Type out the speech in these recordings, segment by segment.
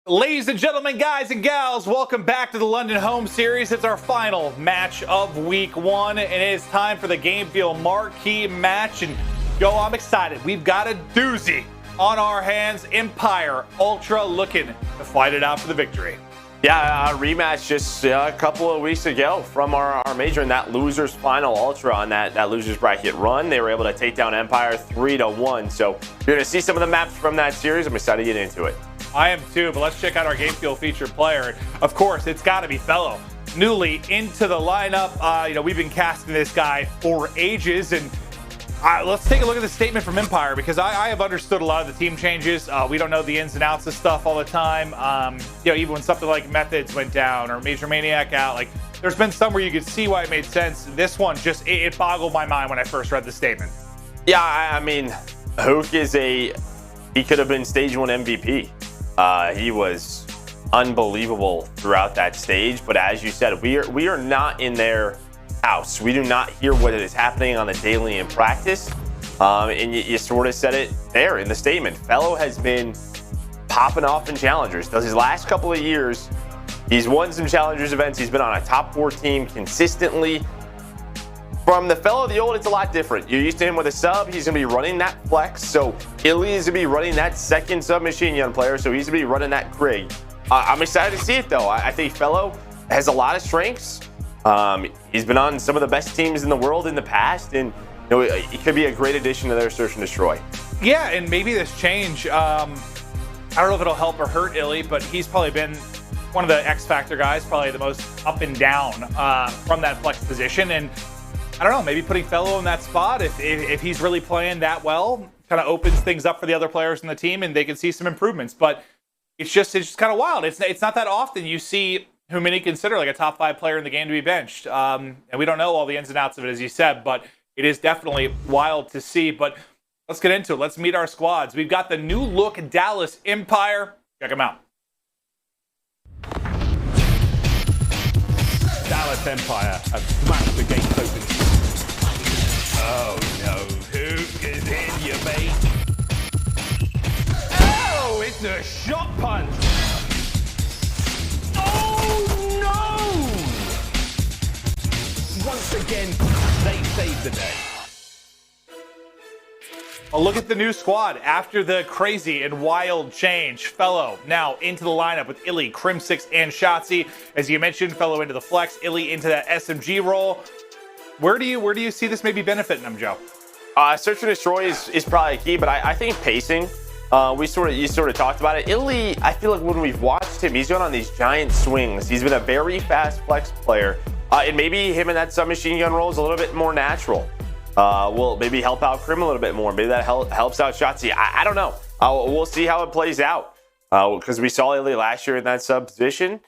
Ladies and gentlemen, guys and gals, welcome back to the London Home Series. It's our final match of week one, and it is time for the Game Feel Marquee match. And yo, I'm excited. We've got a doozy on our hands. Empire Ultra looking to fight it out for the victory. Yeah, a rematch just a couple of weeks ago from our major in that losers final Ultra on that losers bracket run. They were able to take down Empire 3-1. So you're going to see some of the maps from that series. I'm excited to get into it. I am too, but let's check out our Game Feel featured player. Of course, it's got to be FeLo. Newly into the lineup. We've been casting this guy for ages, and let's take a look at the statement from Empire, because I have understood a lot of the team changes. We don't know the ins and outs of stuff all the time. Even when something like Methods went down or Major Maniac out, like there's been some where you could see why it made sense. This one just it boggled my mind when I first read the statement. Yeah, I mean, Hook he could have been stage 1 MVP. He was unbelievable throughout that stage, but as you said, we are not in their house. We do not hear what is happening on the daily in practice, and you sort of said it there in the statement. FeLo has been popping off in challengers. His last couple of years, he's won some challengers events. He's been on a top 4 team consistently. From the FeLo of the old, it's a lot different. You're used to him with a sub. He's going to be running that flex. So iLLeY is going to be running that second submachine gun player. So he's going to be running that Krig. I'm excited to see it, though. I think FeLo has a lot of strengths. He's been on some of the best teams in the world in the past. And he could be a great addition to their Search and Destroy. Yeah, and maybe this change, I don't know if it'll help or hurt iLLeY, but he's probably been one of the X Factor guys, probably the most up and down from that flex position. And I don't know, maybe putting FeLo in that spot, if he's really playing that well, kind of opens things up for the other players in the team and they can see some improvements. But it's just kind of wild. It's not that often you see who many consider like a top 5 player in the game to be benched. And we don't know all the ins and outs of it, as you said, but it is definitely wild to see. But let's get into it. Let's meet our squads. We've got the new look Dallas Empire. Check them out. Dallas Empire have smashed the gates open. Oh no, Hook is in, you mate. Oh, it's a shot punch. Oh no! Once again, they saved the day. A look at the new squad after the crazy and wild change. FeLo now into the lineup with iLLeY, Crimsix, and Shotzzy. As you mentioned, FeLo into the flex, iLLeY into that SMG role. Where do you see this maybe benefiting him, Joe? Search and Destroy is probably key, but I think pacing. You sort of talked about it. iLLeY, I feel like when we've watched him, he's gone on these giant swings. He's been a very fast flex player, and maybe him in that submachine gun role is a little bit more natural. Will maybe help out Crim a little bit more. Maybe that helps out Shotzzy. I don't know. We'll see how it plays out, because we saw iLLeY last year in that sub position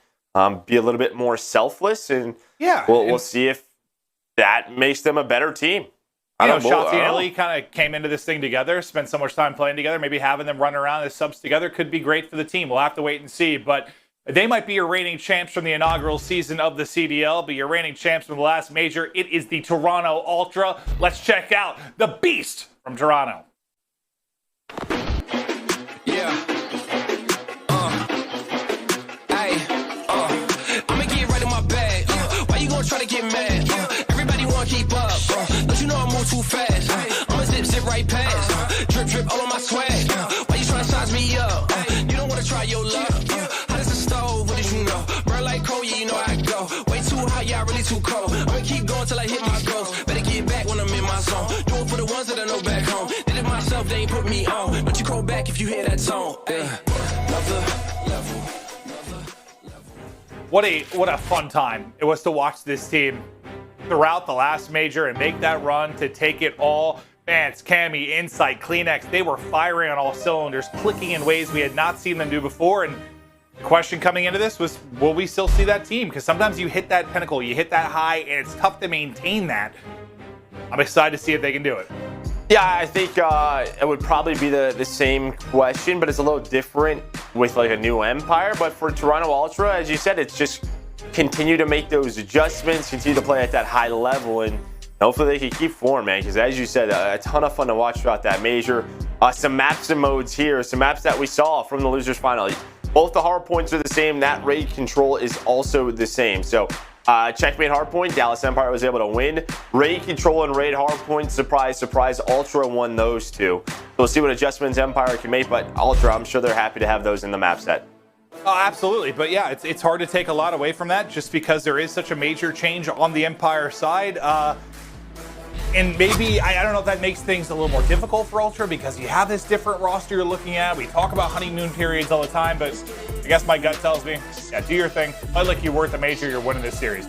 be a little bit more selfless, and yeah, we'll see if that makes them a better team. Shotzzy and iLLeY kind of came into this thing together, spent so much time playing together. Maybe having them run around as subs together could be great for the team. We'll have to wait and see. But they might be your reigning champs from the inaugural season of the CDL, but your reigning champs from the last major, it is the Toronto Ultra. Let's check out the beast from Toronto. Yeah. I'ma get right in my bag. Why you gonna try to get mad? Everybody wanna keep up. Don't you know I move too fast? I'ma zip right past. Drip all on my swag. Why you trying to size me up? You don't wanna try your luck. Hot as a stove, what did you know? Burn like coal, yeah, you know I go. Way too hot, yeah, really too cold. I'ma keep going till I hit my goals. Better get back when I'm in my zone. Do it for the ones that I know back home. Did it myself, they ain't put me on. Don't you call back if you hear that tone. What a fun time it was to watch this team throughout the last major and make that run to take it all. Bance, Cammy, Insight, Kleenex, they were firing on all cylinders, clicking in ways we had not seen them do before. And the question coming into this was, will we still see that team? Because sometimes you hit that pinnacle, you hit that high, and it's tough to maintain that. I'm excited to see if they can do it. Yeah, I think it would probably be the same question, but it's a little different with like a new Empire. But for Toronto Ultra, as you said, it's just continue to make those adjustments, continue to play at that high level, and hopefully they can keep form, man. Because as you said, a ton of fun to watch throughout that major. Some maps and modes here, some maps that we saw from the losers final. Both the hard points are the same. That raid control is also the same. So checkmate hardpoint, Dallas Empire was able to win. Raid control and raid hardpoint, surprise, surprise, Ultra won those two. So we'll see what adjustments Empire can make, but Ultra, I'm sure they're happy to have those in the map set. Oh, absolutely. But yeah, it's hard to take a lot away from that just because there is such a major change on the Empire side. And maybe, I don't know if that makes things a little more difficult for Ultra because you have this different roster you're looking at. We talk about honeymoon periods all the time, but I guess my gut tells me, yeah, do your thing. I like you worth a major, you're winning this series.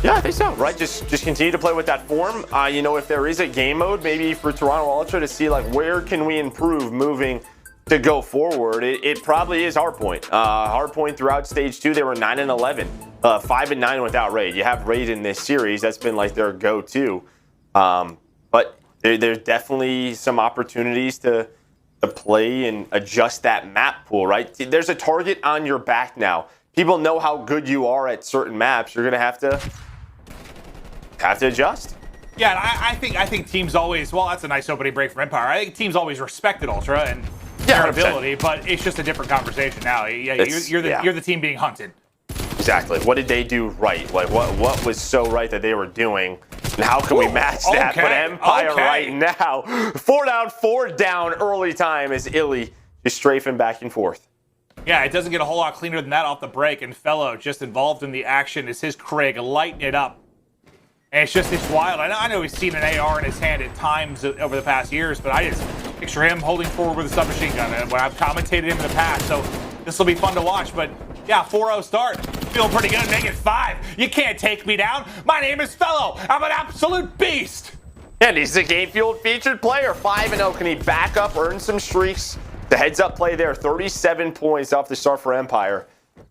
Yeah, I think so, right? Just continue to play with that form. You know, if there is a game mode, maybe for Toronto Ultra to see, like, where can we improve moving to go forward, it probably is hardpoint. Hardpoint throughout stage 2, they were 9-11, 5-9 without raid. You have raid in this series, that's been like their go-to. But there's definitely some opportunities to play and adjust that map pool, right? There's a target on your back now. People know how good you are at certain maps. You're gonna have to adjust. Yeah, and I think teams always, well, that's a nice opening break for Empire. I think teams always respected Ultra and their ability, but it's just a different conversation now. Yeah, you're the team being hunted. Exactly. What did they do right? Like what was so right that they were doing, and how can we match that? But Empire right now, 4 down, early time as iLLeY just strafing back and forth. Yeah, it doesn't get a whole lot cleaner than that off the break, and FeLo just involved in the action as his Craig lighting it up. And it's wild. I know he's seen an AR in his hand at times over the past years, but I just picture him holding forward with a submachine gun. And when I've commentated him in the past, so this will be fun to watch. But yeah, 4-0 start. Feeling pretty good. Make it 5. You can't take me down. My name is FeLo. I'm an absolute beast. And he's a game fueled featured player. 5-0. Can he back up, earn some streaks? The heads up play there. 37 points off the start for Empire.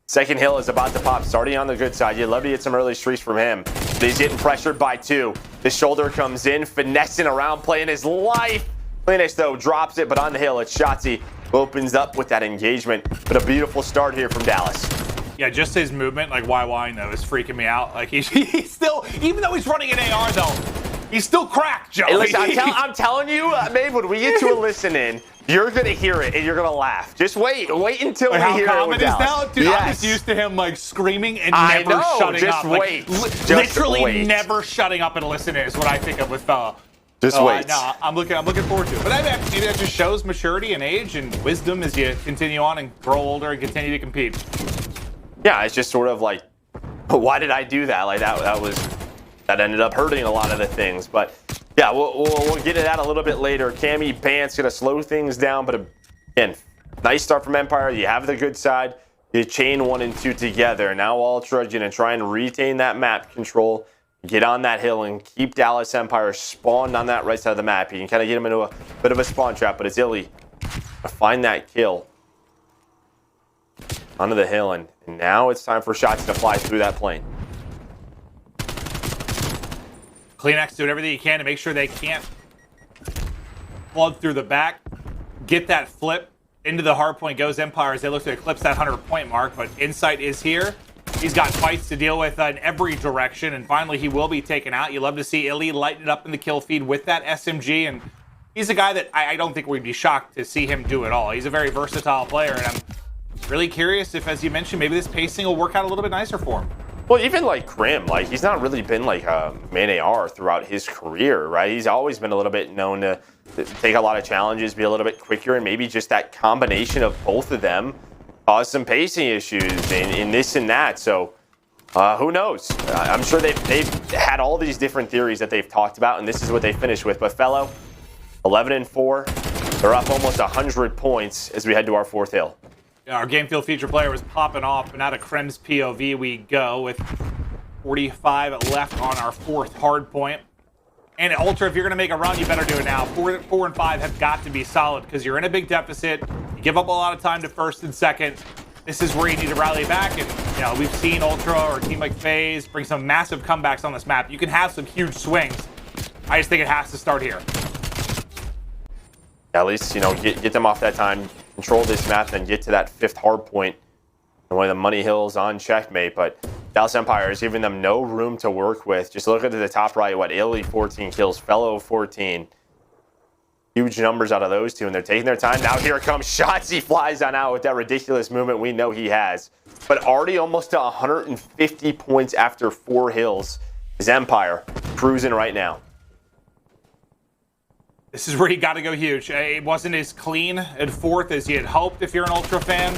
Second hill is about to pop, starting on the good side. You'd love to get some early streaks from him. But he's getting pressured by 2. The shoulder comes in, finessing around, playing his life. Cleanish, though, drops it, but on the hill, it's Shotzzy. Opens up with that engagement. But a beautiful start here from Dallas. Yeah, just his movement, like YY, though, is freaking me out. Like, he's still, even though he's running an AR, though, he's still cracked, Joe. Hey, listen, I'm telling you, Mabe, when we get to a listen-in, you're going to hear it, and you're going to laugh. Just wait until we hear it with Dallas. Now? Dude, yes. I'm just used to him, like, screaming and never shutting up. Wait. Like, literally never shutting up and listening is what I think of with FeLo. Just wait. No, I'm looking forward to it. But maybe that just shows maturity and age and wisdom as you continue on and grow older and continue to compete. Yeah, it's just sort of like, why did I do that? Like, that ended up hurting a lot of the things. But yeah, we'll get to that a little bit later. Cammy, Bance gonna slow things down, but again, nice start from Empire. You have the good side. You chain 1 and 2 together. Now Ultra gonna try and retain that map control, get on that hill, and keep Dallas Empire spawned on that right side of the map. You can kind of get them into a bit of a spawn trap, but it's iLLeY to find that kill onto the hill, and now it's time for Shotzzy to fly through that plane. CleanX doing everything he can to make sure they can't flood through the back. Get that flip into the hardpoint goes Empire as they look to eclipse that 100-point mark, but Insight is here. He's got fights to deal with in every direction, and finally he will be taken out. You love to see iLLeY lighten it up in the kill feed with that SMG, and he's a guy that I don't think we'd be shocked to see him do it all. He's a very versatile player, and I'm really curious if, as you mentioned, maybe this pacing will work out a little bit nicer for him. Well, even like Crim, like he's not really been like a main AR throughout his career, right? He's always been a little bit known to take a lot of challenges, be a little bit quicker, and maybe just that combination of both of them caused some pacing issues in this and that. So who knows? I'm sure they've had all these different theories that they've talked about, and this is what they finished with. But FeLo, 11-4, they're up almost 100 points as we head to our 4th hill. Our game field feature player was popping off, and out of Crim's POV we go with 45 left on our 4th hard point. And Ultra, if you're going to make a run, you better do it now. 4 and 5 have got to be solid because you're in a big deficit. You give up a lot of time to 1st and 2nd. This is where you need to rally back. And we've seen Ultra or a team like FaZe bring some massive comebacks on this map. You can have some huge swings. I just think it has to start here. At least, get them off that time, control this map, and get to that 5th hard point and one of the money hills on checkmate. But Dallas Empire is giving them no room to work with. Just look at the top right, iLLeY 14 kills, FeLo 14. huge numbers out of those two, and they're taking their time. Now here comes Shotzzy, flies on out with that ridiculous movement we know he has. But already almost to 150 points after 4 hills. Is Empire cruising right now. This is where you got to go huge. It wasn't as clean at 4th as you had hoped if you're an Ultra fan.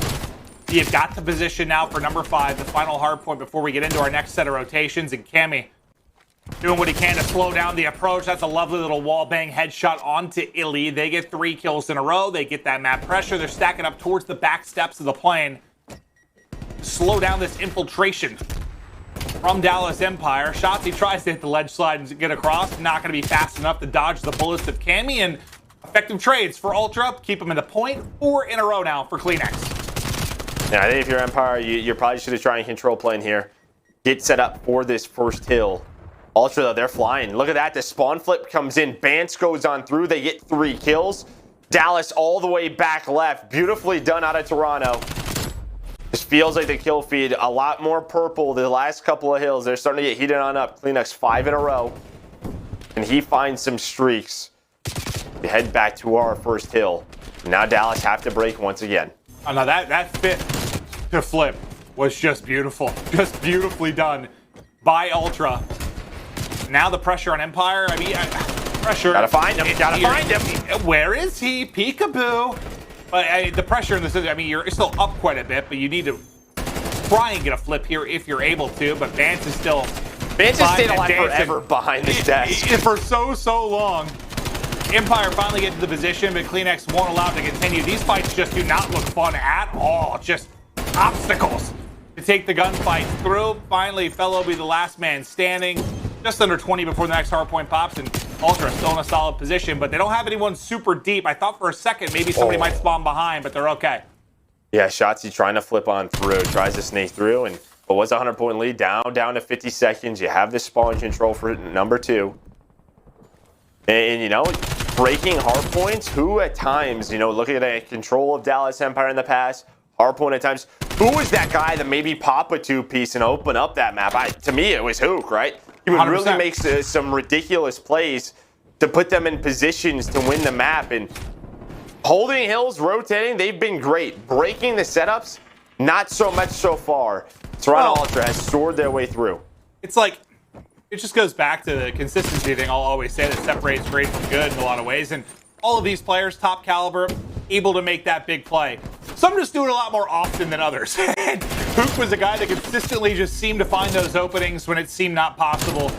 You've got the position now for number 5, the final hard point before we get into our next set of rotations. And Cammy doing what he can to slow down the approach. That's a lovely little wall bang headshot onto iLLeY. They get 3 kills in a row. They get that map pressure. They're stacking up towards the back steps of the plane. Slow down this infiltration from Dallas Empire. Shotzzy tries to hit the ledge slide and get across. Not going to be fast enough to dodge the bullets of Cammy. And effective trades for Ultra. Keep them in the point. 4 in a row now for Cleanex. Yeah, I think if you're Empire, you probably should have tried and control plane here. Get set up for this first hill. Ultra, though, they're flying. Look at that. The spawn flip comes in. Bance goes on through. They get 3 kills. Dallas all the way back left. Beautifully done out of Toronto. This feels like the kill feed. A lot more purple the last couple of hills. They're starting to get heated on up. Cleanex 5 in a row. And he finds some streaks. We head back to our first hill. Now Dallas have to break once again. Oh, no, that fit to flip was just beautiful. Just beautifully done by Ultra. Now the pressure on Empire. I mean, pressure. Gotta find him. Gotta find him. Where is he? Peekaboo. But the pressure in this, I mean, you're still up quite a bit, but you need to try and get a flip here if you're able to. But Bance is still. Bance has stayed alive forever behind this desk. For so long. Empire finally get to the position, but Cleanex won't allow it to continue. These fights just do not look fun at all. Just obstacles to take the gunfight through. Finally, FeLo be the last man standing. Just under 20 before the next hardpoint pops, and Ultra still in a solid position, but they don't have anyone super deep. I thought for a second maybe somebody might spawn behind, but they're okay. Yeah, Shotzzy trying to flip on through, tries to snake through, and what was a 100-point lead, down to 50 seconds. You have the spawn control for number 2. And you know, breaking hardpoints, who at times, you know, looking at a control of Dallas Empire in the past, hardpoint at times, who was that guy that maybe pop a 2-piece and open up that map? To me, it was Hook, right? He would 100%. Really make some ridiculous plays to put them in positions to win the map. And holding hills, rotating, they've been great. Breaking the setups, not so much so far. Toronto Ultra has soared their way through. It's like, it just goes back to the consistency thing I'll always say that separates great from good in a lot of ways. And all of these players, top caliber, able to make that big play. Some just do it a lot more often than others. And Hook was a guy that consistently just seemed to find those openings when it seemed not possible.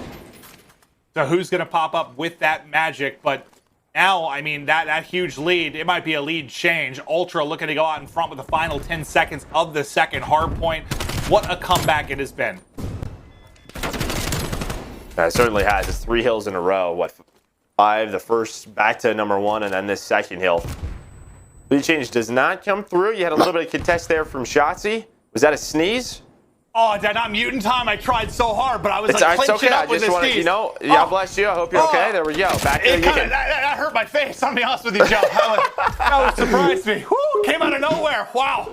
So who's going to pop up with that magic? But now, I mean, that huge lead, it might be a lead change. Ultra looking to go out in front with the final 10 seconds of the second hard point. What a comeback it has been. It certainly has. It's 3 hills in a row. What, 5? The first back to number 1, and then this second hill. Lead change does not come through. You had a little bit of contest there from Shotzzy. Was that a sneeze? Oh, did I not mute in time? I tried so hard, but I was like clinching up with this sneeze. You know, God bless you. I hope you're okay. There we go. Back to the game. That hurt my face. I'll be honest with you, Joe. That surprised me. Woo, came out of nowhere. Wow.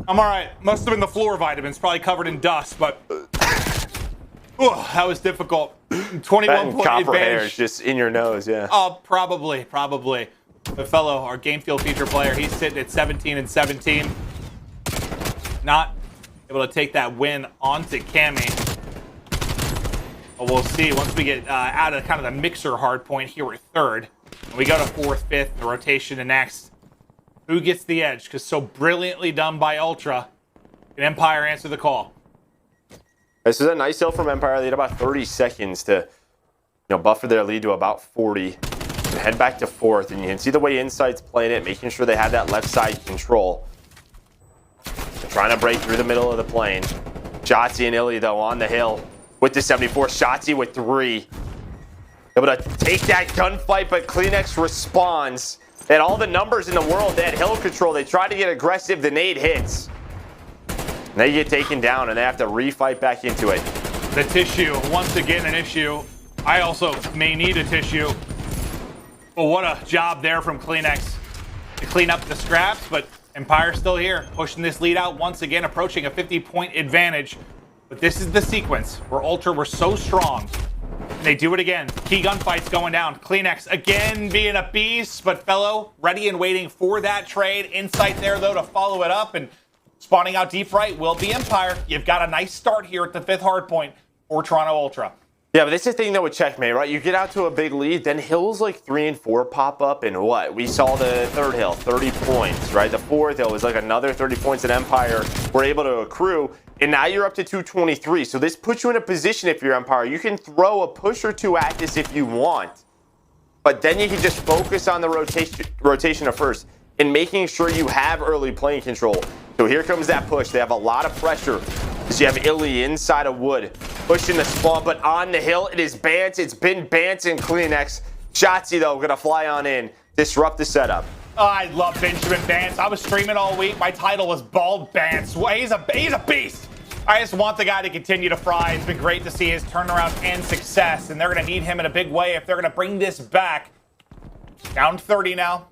I'm all right. Must have been the floor vitamins, probably covered in dust, but that was difficult. 21-point copper advantage. hair is just in your nose, yeah. Oh, probably. The FeLo, our game field feature player, he's sitting at 17-17. Not able to take that win onto Cammy. But we'll see once we get out of kind of the mixer hard point here at 3rd. And we go to 4th, 5th, the rotation to next. Who gets the edge? Because so brilliantly done by Ultra. Can Empire answer the call? This is a nice hill from Empire. They had about 30 seconds to buffer their lead to about 40. And head back to 4th. And you can see the way Insight's playing it, making sure they have that left side control. They're trying to break through the middle of the plane. Shotzzy and iLLeY, though, on the hill with the 74. Shotzzy with 3. Able to take that gunfight, but Cleanex responds. They had all the numbers in the world. They had hill control. They tried to get aggressive. The nade hits. And they get taken down, and they have to refight back into it. The tissue, once again, an issue. I also may need a tissue. But what a job there from Cleanex to clean up the scraps. But Empire's still here, pushing this lead out once again, approaching a 50-point advantage. But this is the sequence where Ultra were so strong They do it again. Key gunfights going down. CleanX again being a beast, but FeLo ready and waiting for that trade. Insight there, though, to follow it up. And spawning out deep right will be Empire. You've got a nice start here at the 5th hardpoint for Toronto Ultra. Yeah, but this is the thing, though, with Checkmate, right? You get out to a big lead, then hills like 3 and 4 pop up, and what? We saw the 3rd hill, 30 points, right? The 4th hill was like another 30 points that Empire were able to accrue, and now you're up to 223. So this puts you in a position, if you're Empire, you can throw a push or two at this if you want, but then you can just focus on the rotation of first and making sure you have early playing control. So here comes that push. They have a lot of pressure. You have iLLeY inside of wood, pushing the spawn, but on the hill, it is Bance. It's been Bance and CleanX. Shotzzy, though, gonna fly on in, disrupt the setup. Oh, I love Benjamin Bance. I was streaming all week. My title was Bald Bance. Well, he's a beast. I just want the guy to continue to fry. It's been great to see his turnaround and success, and they're gonna need him in a big way if they're gonna bring this back. Down 30 now.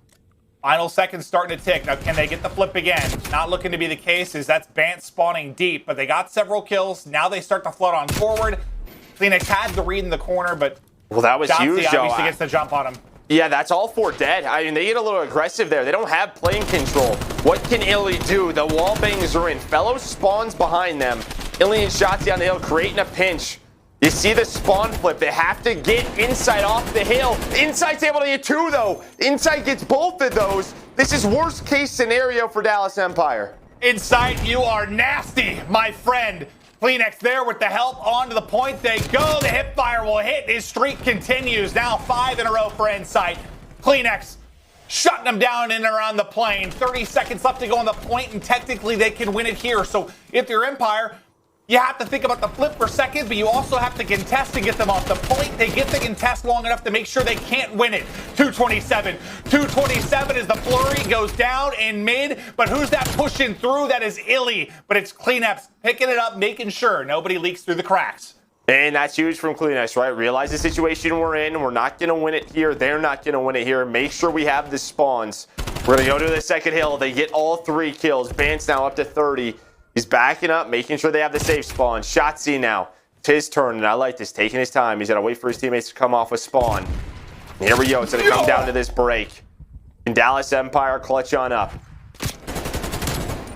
Final seconds starting to tick. Now, can they get the flip again? Not looking to be the case, as that's Bance spawning deep, but they got several kills. Now they start to flood on forward. CleanX had the read in the corner, but well, that was Shotzzy huge, obviously gets the jump on him. Yeah, that's all 4 dead. I mean, they get a little aggressive there. They don't have playing control. What can iLLeY do? The wall bangs are in. FeLo spawns behind them. iLLeY and Shotzzy on the hill creating a pinch. You see the spawn flip. They have to get Insight off the hill. Insight's able to get 2, though. Insight gets both of those. This is worst case scenario for Dallas Empire. Insight, you are nasty, my friend. CleanX there with the help. Onto the point they go. The hip fire will hit. His streak continues. Now 5 in a row for Insight. CleanX shutting them down in and around the plane. 30 seconds left to go on the point, and technically they can win it here. So if you're Empire, you have to think about the flip for seconds, but you also have to contest to get them off the point. They get the contest long enough to make sure they can't win it. 227. 227 as the flurry goes down in mid, but who's that pushing through? That is iLLeY, but it's CleanX picking it up, making sure nobody leaks through the cracks. And that's huge from CleanX, right? Realize the situation we're in. We're not going to win it here. They're not going to win it here. Make sure we have the spawns. We're going to go to the 2nd hill. They get all 3 kills. Bance now up to 30. He's backing up, making sure they have the safe spawn. Shotzzy now. It's his turn, and I like this. Taking his time. He's got to wait for his teammates to come off a spawn. And here we go. It's going to come down to this break. And Dallas Empire clutch on up.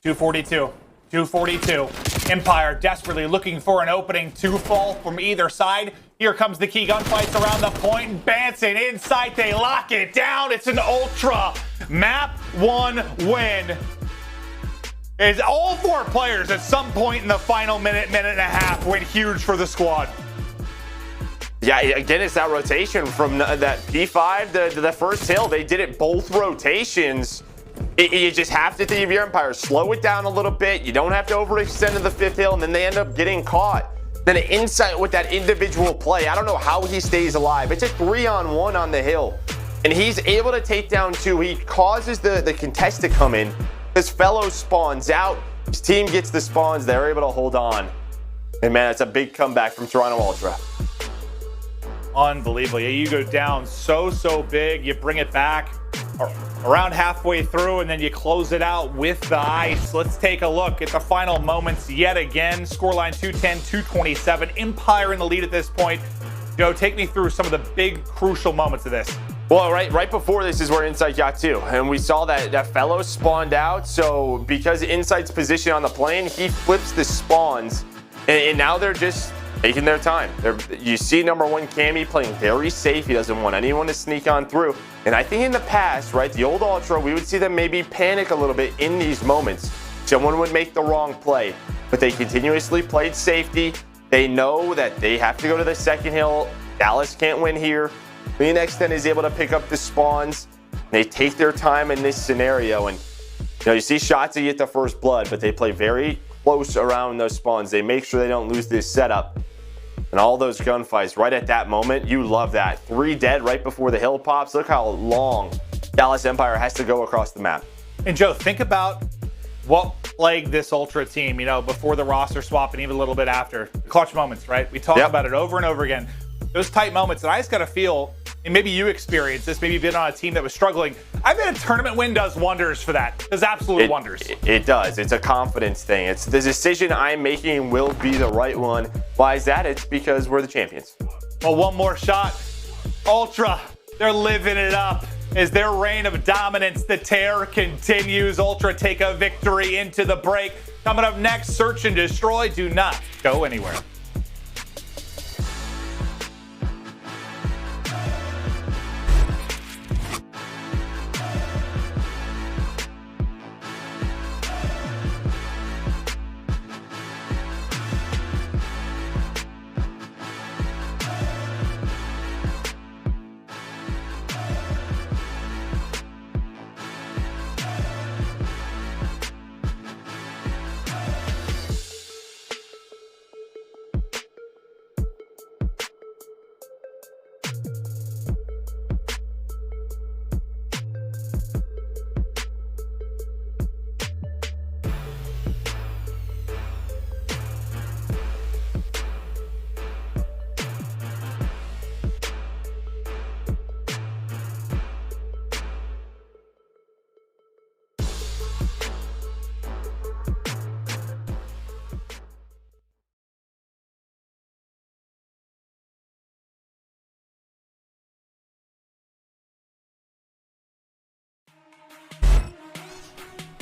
242. 242. Empire desperately looking for an opening to fall from either side. Here comes the key gunfights around the point. Bance and Insight. They lock it down. It's an ultra map 1 win. Is all 4 players at some point in the final minute and a half went huge for the squad. Yeah, again, it's that rotation from that P5 to the 1st hill. They did it both rotations. You just have to think of your Empire. Slow it down a little bit. You don't have to overextend to the 5th hill, and then they end up getting caught. Then Insight with that individual play. I don't know how he stays alive. It's a 3-on-1 on the hill, and he's able to take down 2. He causes the contest to come in. His FeLo spawns out. His team gets the spawns. They're able to hold on. And man, it's a big comeback from Toronto Ultra. Unbelievable. Yeah, you go down so big. You bring it back around halfway through, and then you close it out with the ice. Let's take a look at the final moments yet again. Scoreline 210-227. Empire in the lead at this point. Joe, take me through some of the big, crucial moments of this. Well, right before this is where Insight got to, and we saw that FeLo spawned out. So because Insight's position on the plane, he flips the spawns, and now they're just taking their time. You see number 1 Cammy playing very safe. He doesn't want anyone to sneak on through. And I think in the past, right, the old Ultra, we would see them maybe panic a little bit in these moments. Someone would make the wrong play, but they continuously played safety. They know that they have to go to the 2nd hill. Dallas can't win here. CleanX then is able to pick up the spawns. They take their time in this scenario, and you see Shotzzy get the 1st blood, but they play very close around those spawns. They make sure they don't lose this setup. And all those gunfights right at that moment, you love that. 3 dead right before the hill pops. Look how long Dallas Empire has to go across the map. And Joe, think about what plagued this Ultra team, before the roster swap and even a little bit after. Clutch moments, right? We talk about it over and over again. Those tight moments, and I just got to feel, and maybe you experienced this, maybe you've been on a team that was struggling. I bet a tournament win does wonders for that. Does absolute wonders. It does. It's a confidence thing. It's the decision I'm making will be the right one. Why is that? It's because we're the champions. Well, one more shot. Ultra, they're living it up as their reign of dominance, the tear continues. Ultra take a victory into the break. Coming up next, Search and Destroy. Do not go anywhere.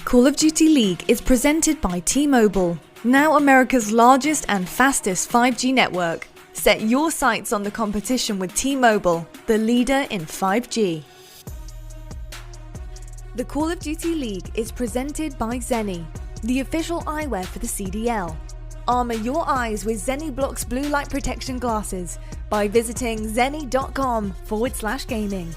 Call of Duty League is presented by T-Mobile, now America's largest and fastest 5G network. Set your sights on the competition with T-Mobile, the leader in 5G. The Call of Duty League is presented by Zenni, the official eyewear for the CDL. Armor your eyes with Zenni Blocks blue light protection glasses by visiting zenni.com/gaming.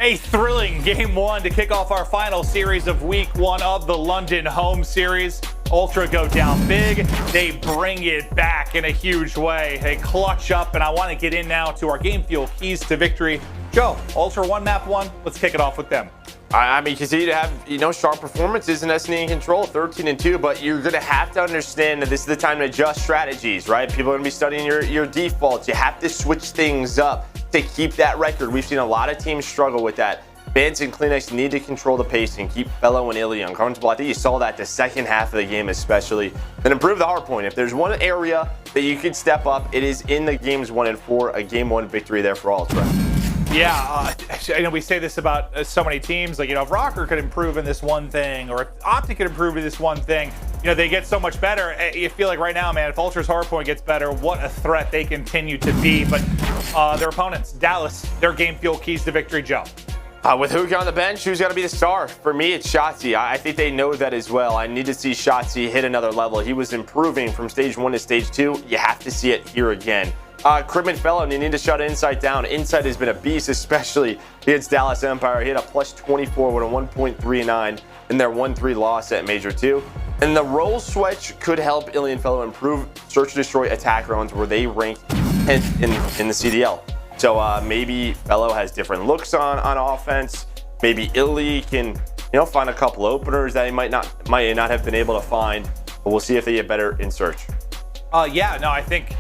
A thrilling game one to kick off our final series of week one of the London home series. Ultra go down big. They bring it back in a huge way. They clutch up, and I want to get in now to our game fuel keys to victory. Joe, Ultra one, map one. Let's kick it off with them. I mean, continue to have, sharp performances and SNE in control, 13-2, but you're going to have to understand that this is the time to adjust strategies, right? People are going to be studying your defaults. You have to switch things up to keep that record. We've seen a lot of teams struggle with that. Bance and Clayster need to control the pace and keep FeLo and iLLeY uncomfortable. I think you saw that the second half of the game especially. Then improve the hardpoint. If there's one area that you could step up, it is in the games 1 and 4, a game 1 victory there for Ultra. Yeah, I know we say this about so many teams. Like, if Røkkr could improve in this one thing, or if OpTic could improve in this one thing, they get so much better. You feel like right now, man, if Ultra's hardpoint gets better, what a threat they continue to be. But their opponents, Dallas, their game fuel keys to victory, Joe. With Røkkr on the bench, who's going to be the star? For me, it's Shotzzy. I think they know that as well. I need to see Shotzzy hit another level. He was improving from stage 1 to stage 2. You have to see it here again. Crim and FeLo, you need to shut Insight down. Insight has been a beast, especially against Dallas Empire. He had a plus 24 with a 1.39 in their 1-3 loss at Major 2. And the role switch could help iLLeY and FeLo improve search and destroy attack rounds where they rank 10th in the CDL. So maybe FeLo has different looks on offense. Maybe iLLeY can find a couple openers that he might not have been able to find. But we'll see if they get better in search. I think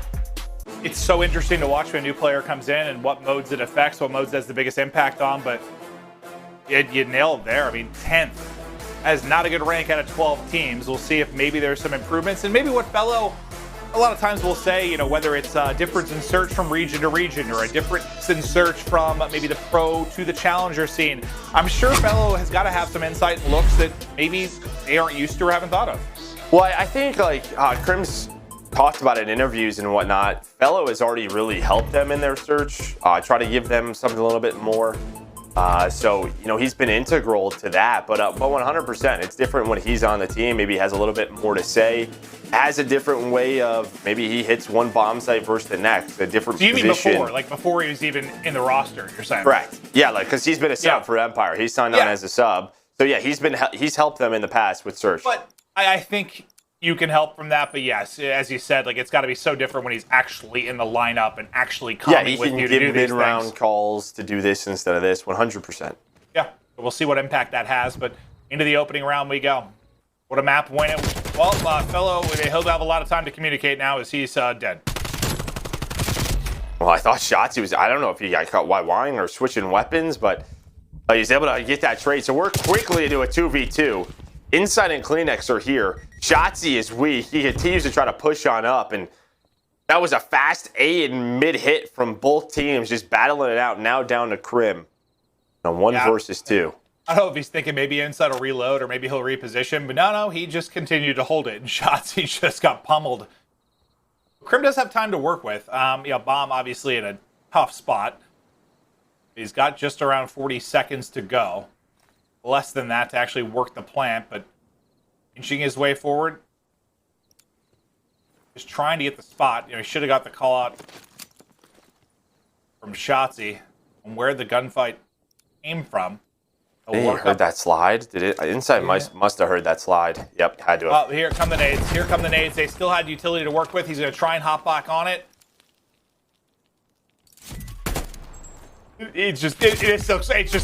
it's so interesting to watch when a new player comes in and what modes it affects, what modes has the biggest impact on. But you nailed there. I mean, 10th. That is not a good rank out of 12 teams. We'll see if maybe there's some improvements. And maybe what FeLo a lot of times we'll say, whether it's a difference in search from region to region or a difference in search from maybe the pro to the challenger scene. I'm sure FeLo has got to have some insight and looks that maybe they aren't used to or haven't thought of. Well, I think Crims talked about it in interviews and whatnot. FeLo has already really helped them in their search, try to give them something a little bit more. So he's been integral to that, but 100%, it's different when he's on the team. Maybe he has a little bit more to say, has a different way of, maybe he hits one bomb site versus the next, a different position. So you mean before he was even in the roster, you're saying? Correct. Yeah, because he's been a sub for Empire. He's signed on as a sub. So yeah, he's helped them in the past with search. But I think you can help from that, but yes, as you said, it's got to be so different when he's actually in the lineup and actually coming with you to do these things. Yeah, he can give mid-round calls to do this instead of this, 100%. Yeah, we'll see what impact that has, but into the opening round we go. What a map win it. Well, FeLo, he'll have a lot of time to communicate now as he's dead. Well, I thought Shotzzy was, I don't know if he got caught YYing or switching weapons, but he's able to get that trade. So we're quickly into a 2v2. Insight and Clayster are here. Shotzzy is weak. He continues to try to push on up, and That was a fast A and mid hit from both teams, just battling it out. Now down to Crim on 1 versus 2. I don't know if he's thinking maybe inside will reload or maybe he'll reposition, but no, he just continued to hold it. And Shotzzy just got pummeled. Crim does have time to work with. Bomb obviously in a tough spot. He's got just around 40 seconds to go. Less than that to actually work the plant, but inching his way forward. Just trying to get the spot. He should have got the call out from Shotzzy on where the gunfight came from. Hey, heard that slide? Did it? Inside must have heard that slide. Yep, had to have. Oh, here come the nades. Here come the nades. They still had utility to work with. He's going to try and hop back on it. It's just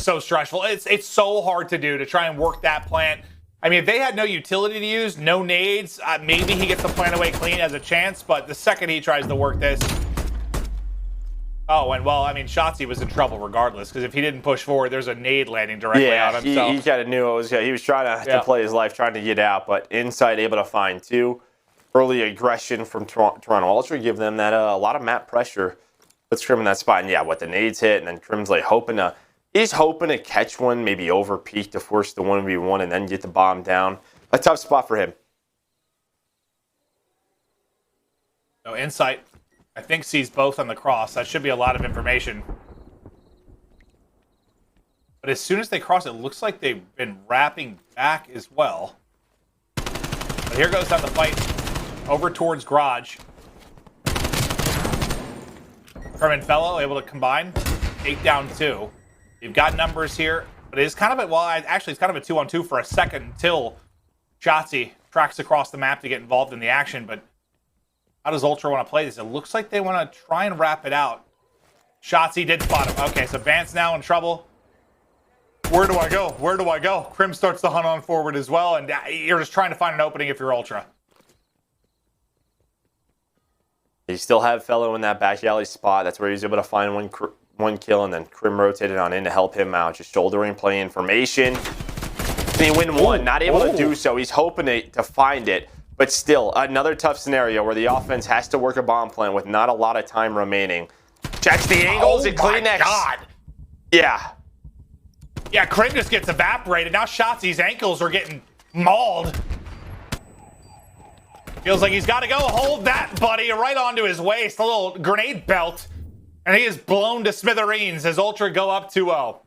so stressful. It's so hard to do to try and work that plant. I mean, if they had no utility to use, no nades, maybe he gets the plant away clean as a chance. But the second he tries to work this, Shotzzy was in trouble regardless, because if he didn't push forward, there's a nade landing directly on him. He kind of knew he was trying to play his life, trying to get out, but inside able to find 2. Early aggression from Toronto Ultra, give them that a lot of map pressure. Puts Crim in that spot, and what the nades hit, and then Crim's like hoping to catch one, maybe over peak to force the 1v1 and then get the bomb down. A tough spot for him. So Insight, I think, sees both on the cross. That should be a lot of information. But as soon as they cross, it looks like they've been wrapping back as well. But here goes down the fight over towards Garage. Crim and FeLo able to combine, take down 2. You've got numbers here, but it is kind of it's kind of a 2-on-2 for a second until Shotzzy tracks across the map to get involved in the action. But how does Ultra want to play this? It looks like they want to try and wrap it out. Shotzzy did spot him. Okay, so Bance now in trouble. Where do I go? Where do I go? Crim starts to hunt on forward as well, and you're just trying to find an opening if you're Ultra. You still have FeLo in that back alley spot. That's where he's able to find one kill, and then Crim rotated on in to help him out. Just shouldering play information. They win 1, not able to do so. He's hoping to find it, but still, another tough scenario where the offense has to work a bomb plant with not a lot of time remaining. Checks the angles and Kleenex. God. Yeah. Yeah, Crim just gets evaporated. Now Shotzzy's ankles are getting mauled. Feels like he's got to go hold that, buddy, right onto his waist. A little grenade belt. And he is blown to smithereens as Ultra go up 2-0.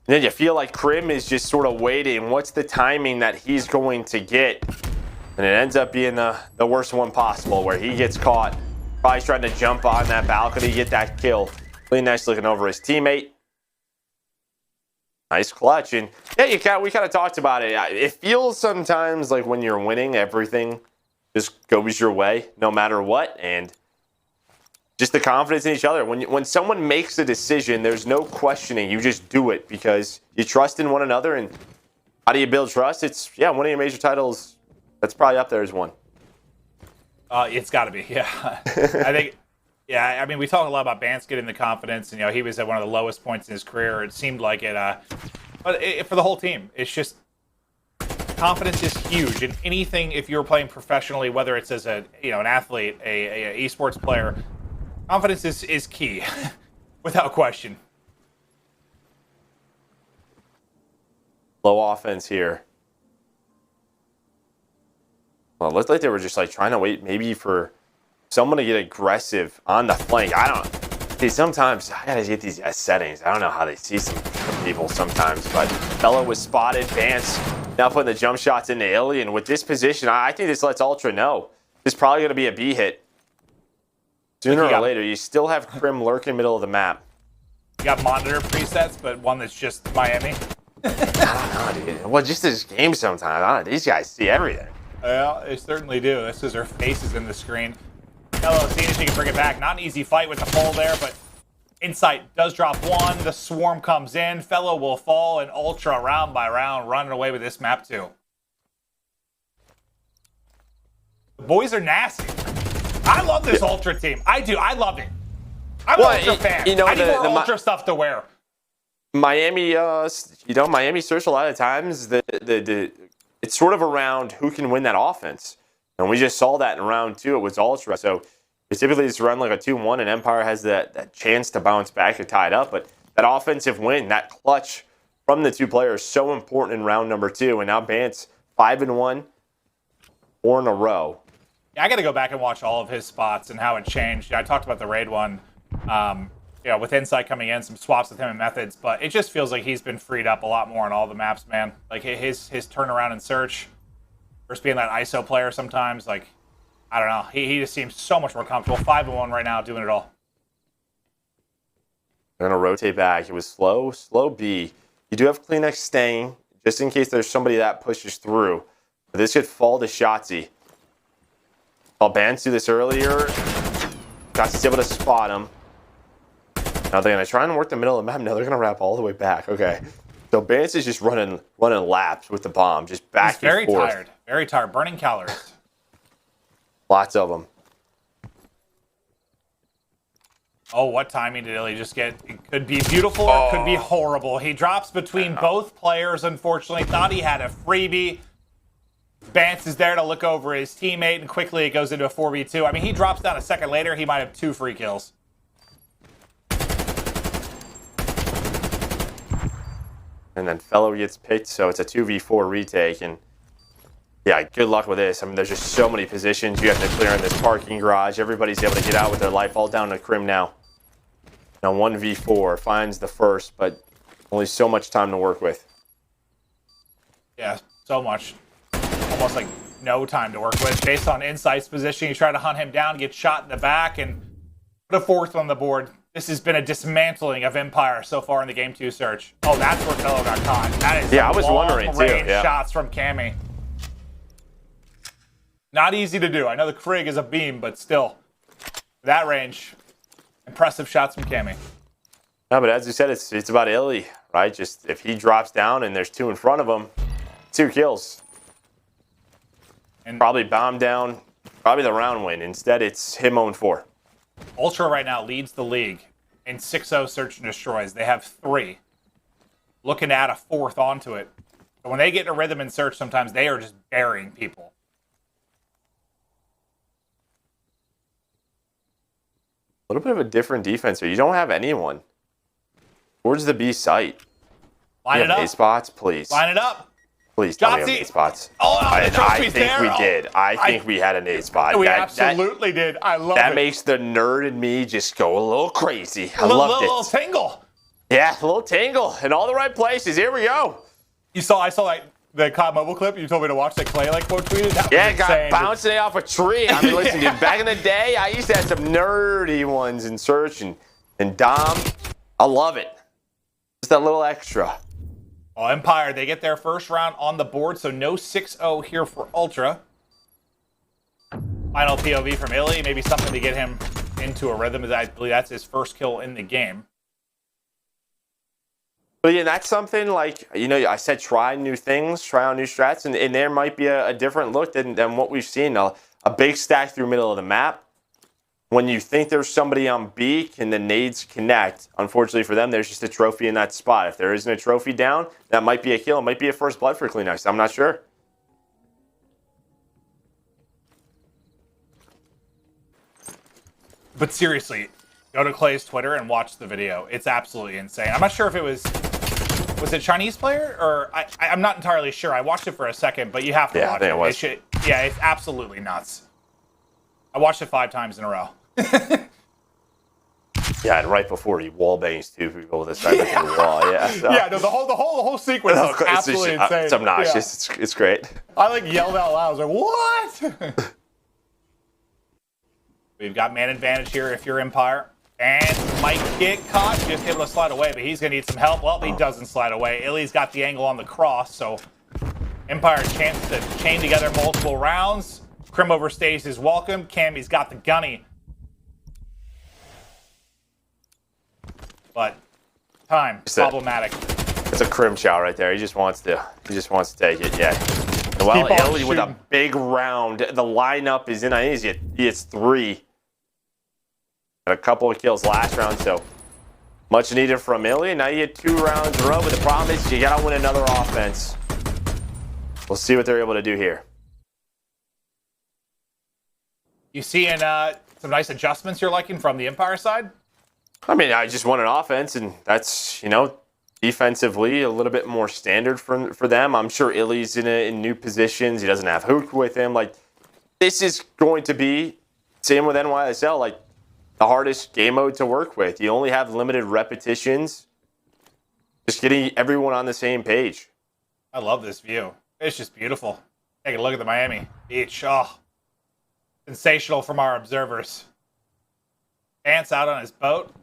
Then you feel like Crim is just sort of waiting. What's the timing that he's going to get? And it ends up being the worst one possible, where he gets caught. Probably trying to jump on that balcony, get that kill. Really nice looking over his teammate. Nice clutch. And yeah, we kind of talked about it. It feels sometimes like when you're winning, everything just goes your way, no matter what. And just the confidence in each other. When someone makes a decision, there's no questioning. You just do it because you trust in one another. And how do you build trust? It's, winning your major titles, that's probably up there as one. It's got to be, yeah. I think, I mean, we talk a lot about Bance getting the confidence, and, he was at one of the lowest points in his career. It seemed like it, but for the whole team, it's just, confidence is huge in anything. If you're playing professionally, whether it's as an athlete, a esports player, confidence is key, without question. Low offense here. Well, it looked like they were just trying to wait maybe for someone to get aggressive on the flank. Sometimes I gotta get these settings. I don't know how they see some people sometimes, but FeLo was spotted. Bance now putting the jump shots into iLLeY, and with this position, I think this lets Ultra know this is probably gonna be a B hit. Sooner or later, you still have Crim lurking middle of the map. You got monitor presets, but one that's just Miami. I don't know, dude. Well, just this game sometimes. I don't know. These guys see everything. Yeah, they certainly do. This is their faces in the screen. FeLo seeing if she can bring it back. Not an easy fight with the pole there, but Insight does drop 1. The swarm comes in. FeLo will fall, and Ultra round by round running away with this map too. The boys are nasty. I love this Ultra team. I do. I love it. I'm an Ultra fan. I need more Ultra stuff to wear. Miami, Miami search a lot of times. It's sort of around who can win that offense. And we just saw that in round 2. It was Ultra. So we typically just run like a 2-1, and Empire has that chance to bounce back or tie it up. But that offensive win, that clutch from the 2 players, so important in round number 2. And now Bance 5-1, 4 in a row. Yeah, I got to go back and watch all of his spots and how it changed. I talked about the raid one, with Insight coming in, some swaps with him and methods, but it just feels like he's been freed up a lot more on all the maps, man. Like his turnaround and search versus being that ISO player sometimes, like, I don't know. He just seems so much more comfortable. 5-1 right now, doing it all. They're going to rotate back. It was slow B. You do have Kleenex staying, just in case there's somebody that pushes through. But this could fall to Shotzzy. I'll Bance do this earlier. Got to be able to spot him. Now they're going to try and work the middle of the map. No, they're going to wrap all the way back. Okay. So Bance is just running laps with the bomb, just back and forth. Very tired. Burning calories. Lots of them. Oh, what timing did iLLeY just get? It could be beautiful or it could be horrible. He drops between both players, unfortunately. Thought he had a freebie. Bance is there to look over his teammate, and quickly it goes into a 4v2. I mean, he drops down a second later. He might have 2 free kills. And then FeLo gets picked, so it's a 2v4 retake. And yeah, good luck with this. I mean, there's just so many positions you have to clear in this parking garage. Everybody's able to get out with their life, all down to Crim now. Now 1v4 finds the first, but only so much time to work with. Yeah, so much. Almost like no time to work with. Based on Insight's position, you try to hunt him down, get shot in the back, and put a 4th on the board. This has been a dismantling of Empire so far in the Game 2 search. Oh, that's where FeLo got caught. That is I was wondering too. Yeah. Shots from Cammy. Not easy to do. I know the Krig is a beam, but still, that range, impressive shots from Cammy. No, but as you said, it's about iLLeY, right? Just if he drops down and there's 2 in front of him, 2 kills. And probably bomb down, probably the round win. Instead, it's him own 4. Ultra right now leads the league in 6-0 search and destroys. They have 3. Looking to add a 4th onto it. But when they get in a rhythm and search, sometimes they are just burying people. A little bit of a different defense here. You don't have anyone. Where's the B site? Line it up. A spots, please. Line it up. Please tell me you have A spots. Oh, I think we did. I think we had an A spot. We absolutely did. I love it. That makes the nerd in me just go a little crazy. I loved it. A little tingle. Yeah, a little tingle in all the right places. Here we go. I saw like the COD mobile clip. You told me to watch that Clay quote tweeted. That was got bouncing off a tree. I mean, listen, dude, back in the day, I used to have some nerdy ones in search and Dom. I love it. Just that little extra. Well, Empire, they get their first round on the board, so no 6-0 here for Ultra. Final POV from iLLeY, maybe something to get him into a rhythm, as I believe that's his first kill in the game. But yeah, that's something like, I said try new things, try out new strats, and there might be a different look than what we've seen. A big stack through middle of the map. When you think there's somebody on B, can the nades connect? Unfortunately for them, there's just a trophy in that spot. If there isn't a trophy down, that might be a kill. It might be a first blood for Kleenex. I'm not sure. But seriously, go to Clay's Twitter and watch the video. It's absolutely insane. I'm not sure if it was it Chinese player? Or I'm not entirely sure. I watched it for a second, but you have to watch it. It was. It's absolutely nuts. I watched it 5 times in a row. Yeah, and right before he wall bangs 2 people with a sniper in the wall. Yeah, so. Yeah, no, the whole sequence is absolutely insane. It's obnoxious. Yeah. It's great. I yelled out loud. I was like, what? We've got man advantage here if you're Empire. And might get caught. Just able to slide away, but he's going to need some help. Well, he doesn't slide away. iLLeY's got the angle on the cross, so Empire chance to chain together multiple rounds. Crim overstays his welcome. Cammy's got the gunny. But time problematic. It's a Crim chow right there. He just wants to take it. Yeah. Well, iLLeY with a big round. The lineup is in. I think he hits 3. And a couple of kills last round, so much needed from iLLeY. Now you get 2 rounds in a row, but the problem is you got to win another offense. We'll see what they're able to do here. You seeing some nice adjustments you're liking from the Empire side? I mean, I just want an offense, and that's, you know, defensively a little bit more standard for them. I'm sure iLLeY's in new positions. He doesn't have Røkkr with him. Like, this is going to be, same with NYSL, like the hardest game mode to work with. You only have limited repetitions. Just getting everyone on the same page. I love this view. It's just beautiful. Take a look at the Miami beach. Oh, sensational from our observers. Bance out on his boat.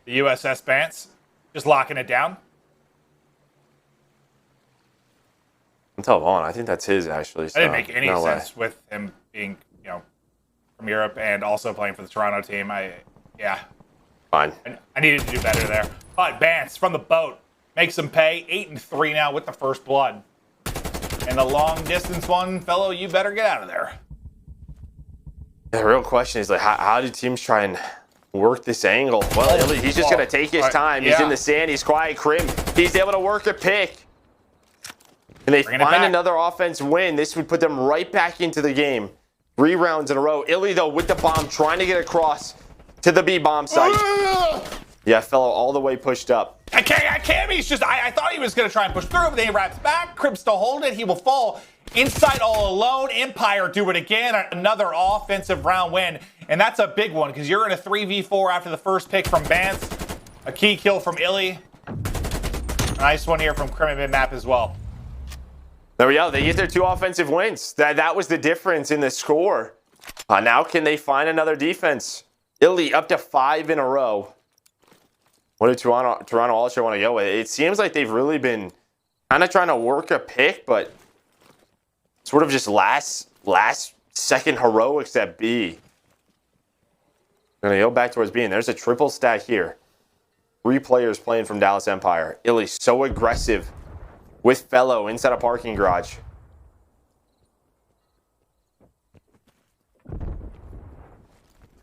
The USS Bance. Just locking it down. Until Vaughn, I think that's his, actually. So I didn't make any no sense way. with him being, you know, from Europe and also playing for the Toronto team. Yeah. Fine. I needed to do better there. But Bance from the boat makes him pay. 8-3 now with the first blood. And the long distance one, FeLo, you better get out of there. The real question is, like, how do teams try and work this angle? Well, he's just going to take his time. He's in the sand. He's quiet. Crim, he's able to work a pick. And they find another offense win. This would put them right back into the game. 3 rounds in a row. iLLeY, though, with the bomb, trying to get across to the B bomb site. Yeah, FeLo all the way pushed up. I can't. He's just, I thought he was going to try and push through, but then he wraps back. Crim still holding it. He will fall inside all alone. Empire do it again. Another offensive round win. And that's a big one because you're in a 3v4 after the first pick from Bance. A key kill from iLLeY. Nice one here from Crim mid-map as well. There we go. They get their 2 offensive wins. That was the difference in the score. Now can they find another defense? iLLeY up to 5 in a row. What do Toronto Ultra want to go with? It seems like they've really been kind of trying to work a pick, but sort of just last second heroics at B. Going to go back towards B, and there's a triple stack here. 3 players playing from Dallas Empire. iLLeY so aggressive with FeLo inside a parking garage.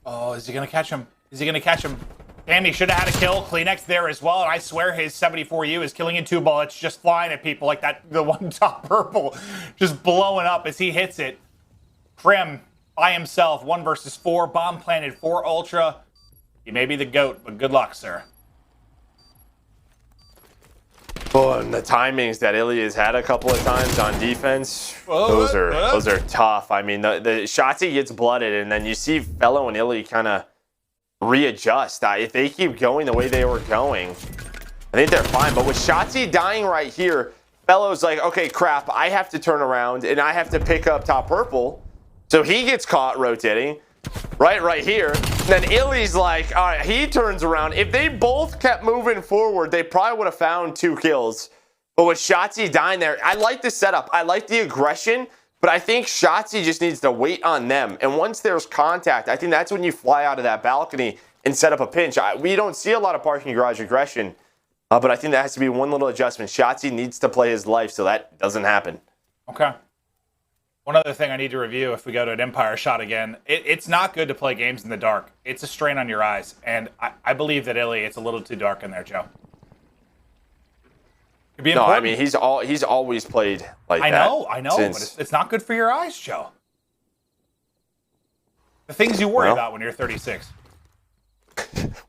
Oh, is he going to catch him? Is he going to catch him? Damn, he should have had a kill. Kleenex there as well. And I swear his 74U is killing in 2 bullets, just flying at people like that. The one top purple just blowing up as he hits it. Crim by himself, 1 versus 4. Bomb planted for Ultra. He may be the GOAT, but good luck, sir. Oh, and the timings that iLLeY has had a couple of times on defense, those are tough. I mean, the Shotzzy gets blooded, and then you see FeLo and iLLeY kind of readjust. If they keep going the way they were going, I think they're fine. But with Shotzzy dying right here, FeLo's like, okay, crap, I have to turn around, and I have to pick up top purple. So he gets caught rotating right here. And then iLLeY's like, all right, he turns around. If they both kept moving forward, they probably would have found 2 kills. But with Shotzzy dying there, I like the setup. I like the aggression, but I think Shotzzy just needs to wait on them. And once there's contact, I think that's when you fly out of that balcony and set up a pinch. We don't see a lot of parking garage aggression, but I think that has to be one little adjustment. Shotzzy needs to play his life so that doesn't happen. Okay. One other thing I need to review if we go to an Empire shot again. It's not good to play games in the dark. It's a strain on your eyes. And I believe that iLLeY, it's a little too dark in there, Joe. No, I mean, he's always played like that. I know, but it's not good for your eyes, Joe. The things you worry about when you're 36.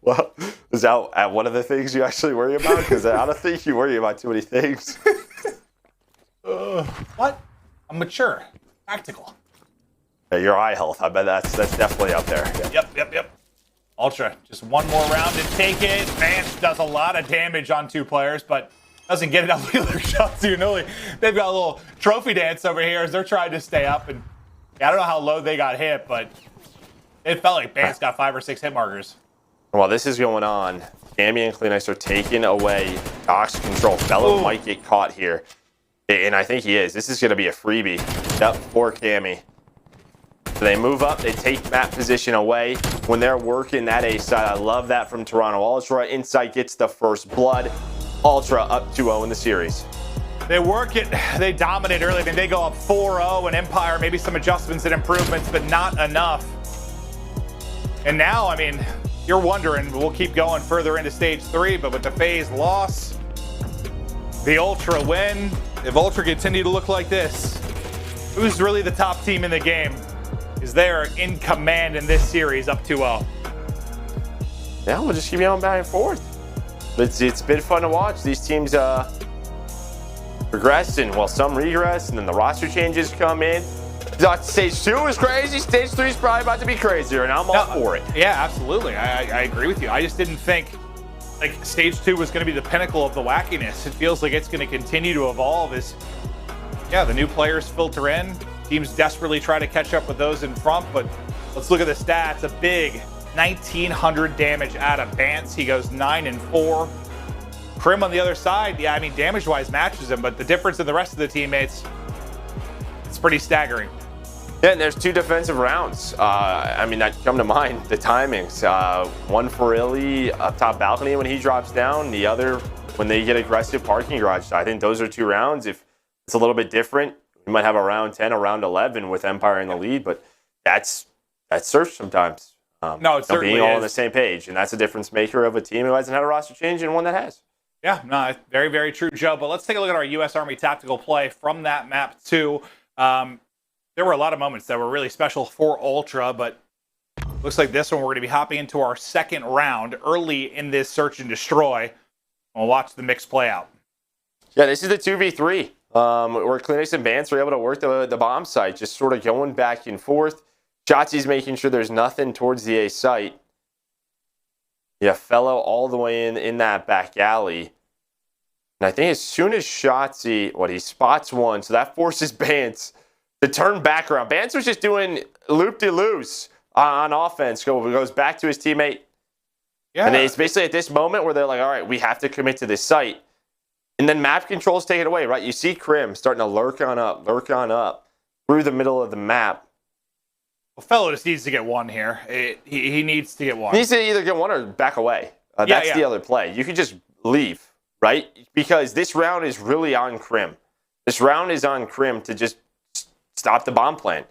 Well, is that one of the things you actually worry about? Because I don't think you worry about too many things. What? I'm mature. Practical. Yeah, your eye health, I bet that's definitely up there. Yeah. Yep. Ultra, just one more round to take it. Bance does a lot of damage on 2 players, but doesn't get enough healer shots. You know, they've got a little trophy dance over here as they're trying to stay up. And I don't know how low they got hit, but it felt like Bance got 5 or 6 hit markers. While this is going on, Cammy and Kleenex are taking away Dox control. FeLo might get caught here. And I think he is. This is going to be a freebie. Yep, for Cammy. So they move up. They take map position away when they're working that A side. I love that from Toronto Ultra. Insight gets the first blood. Ultra up 2-0 in the series. They work it. They dominate early. Then they go up 4-0. And Empire, maybe some adjustments and improvements, but not enough. And now, I mean, you're wondering, we'll keep going further into stage 3, but with the FaZe loss, the Ultra win, if Ultra continue to look like this, who's really the top team in the game? is they're in command in this series up 2-0. Yeah, we'll just keep going back and forth. It's been fun to watch. These teams progress, and well, some regress, and then the roster changes come in. Stage 2 is crazy. Stage 3 is probably about to be crazier, and I'm all for it. Yeah, absolutely. I agree with you. I just didn't think like Stage 2 was going to be the pinnacle of the wackiness. It feels like it's going to continue to evolve as, yeah, the new players filter in. Teams desperately try to catch up with those in front, but let's look at the stats. A big 1,900 damage out of Bance. He goes 9-4. Crim on the other side, yeah, I mean, damage-wise matches him, but the difference in the rest of the teammates, it's pretty staggering. Yeah, and there's 2 defensive rounds. I mean, that come to mind, the timings. One for iLLeY up top balcony when he drops down, the other when they get aggressive parking garage. So I think those are 2 rounds. If it's a little bit different, we might have a round 10, a round 11 with Empire in the lead, but that's Surf sometimes. No, it certainly being all is. on the same page, and that's a difference maker of a team who hasn't had a roster change and one that has. Yeah, no, very, very true, Joe. But let's take a look at our U.S. Army tactical play from that map, too. There were a lot of moments that were really special for Ultra, but looks like this one we're going to be hopping into our second round early in this search and destroy. We'll watch the mix play out. Yeah, this is the 2v3. Where Clinix and Bance are able to work the bomb site, just sort of going back and forth. Shotzzy's making sure there's nothing towards the A site. Yeah, FeLo all the way in that back alley. And I think as soon as Shotzzy, he spots one, so that forces Bance to turn back around. Bance was just doing loop-de-loose on offense. Goes back to his teammate. Yeah. And it's basically at this moment where they're like, all right, we have to commit to this site. And then map controls take it away, right? You see Crim starting to lurk on up through the middle of the map. Well, FeLo just needs to get one here. He needs to get one. He needs to either get one or back away. That's the other play. You could just leave, right? Because this round is really on Crim. This round is on Crim to just stop the bomb plan.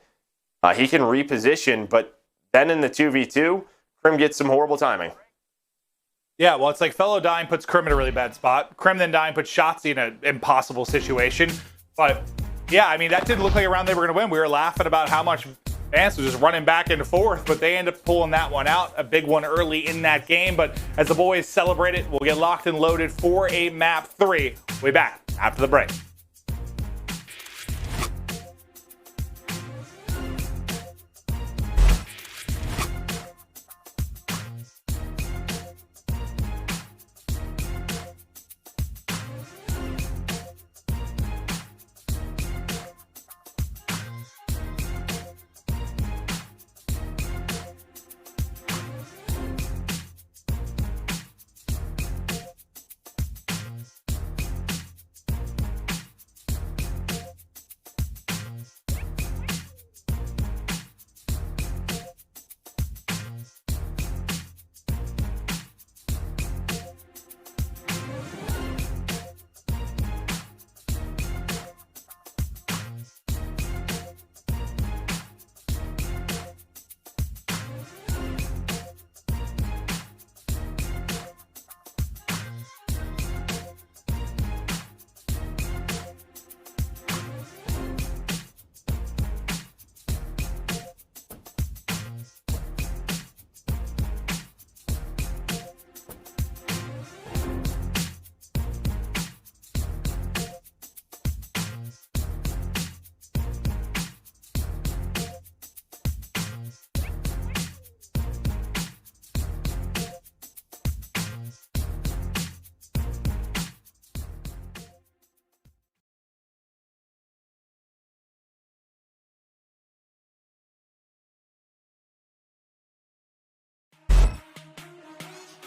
He can reposition, but then in the 2v2, Crim gets some horrible timing. Yeah, well, it's like FeLo dying puts Crim in a really bad spot. Crim then dying puts Shotzzy in an impossible situation. But, yeah, I mean, that didn't look like a round they were going to win. We were laughing about how much Bance was just running back and forth, but they end up pulling that one out. A big one early in that game. But as the boys celebrate it, we'll get locked and loaded for a map 3. We'll be back after the break.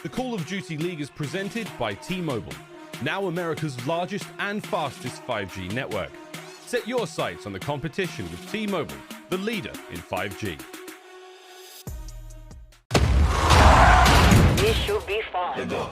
The Call of Duty League is presented by T-Mobile, now America's largest and fastest 5G network. Set your sights on the competition with T-Mobile, the leader in 5G. This should be fun. Let's go.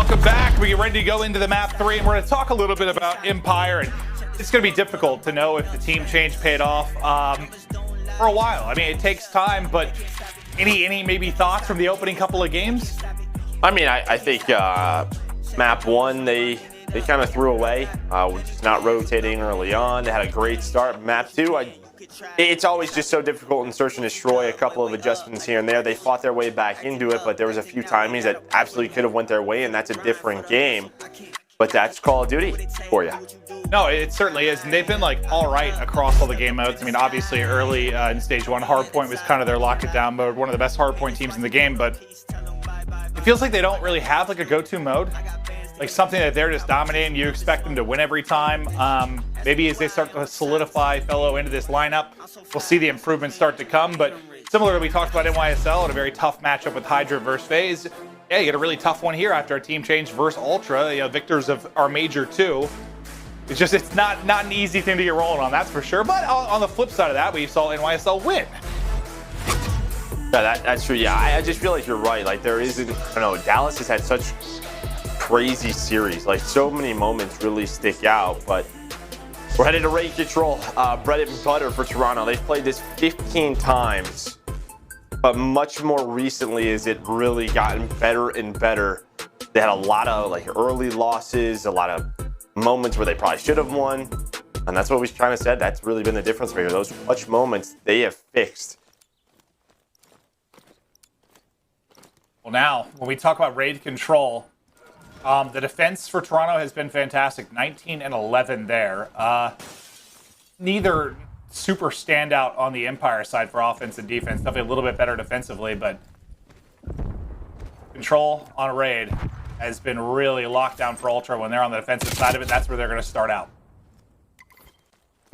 Welcome back. We get ready to go into the map 3, and we're going to talk a little bit about Empire. And it's going to be difficult to know if the team change paid off for a while. I mean, it takes time, but any maybe thoughts from the opening couple of games? I mean, I think map 1, they kind of threw away, just not rotating early on. They had a great start. Map 2, it's always just so difficult in search and destroy. A couple of adjustments here and there. They fought their way back into it, but there was a few timings that absolutely could have went their way, and that's a different game. But that's Call of Duty for you. No, it certainly is. And they've been like all right across all the game modes. I mean, obviously early in stage 1, hardpoint was kind of their lock it down mode, one of the best hardpoint teams in the game, but it feels like they don't really have like a go-to mode. Like something that they're just dominating. You expect them to win every time. Maybe as they start to solidify FeLo into this lineup, we'll see the improvements start to come. But similar to we talked about NYSL and a very tough matchup with HyDra versus FaZe, yeah, you get a really tough one here after a team change versus Ultra, you know, victors of our Major 2. It's not an easy thing to get rolling on, that's for sure. But on the flip side of that, we saw NYSL win. Yeah, that's true. Yeah, I just feel like you're right. Like there isn't, I don't know, Dallas has had such crazy series. Like so many moments really stick out, but we're headed to raid control. Bread and butter for Toronto. They've played this 15 times, but much more recently has it really gotten better and better. They had a lot of like early losses, a lot of moments where they probably should have won, and that's what we kind of said. That's really been the difference maker. Those clutch moments they have fixed. Well, now when we talk about raid control, the defense for Toronto has been fantastic. 19 and 11 there. Neither super standout on the Empire side for offense and defense. Definitely a little bit better defensively, but control on a raid has been really locked down for Ultra when they're on the defensive side of it. That's where they're going to start out.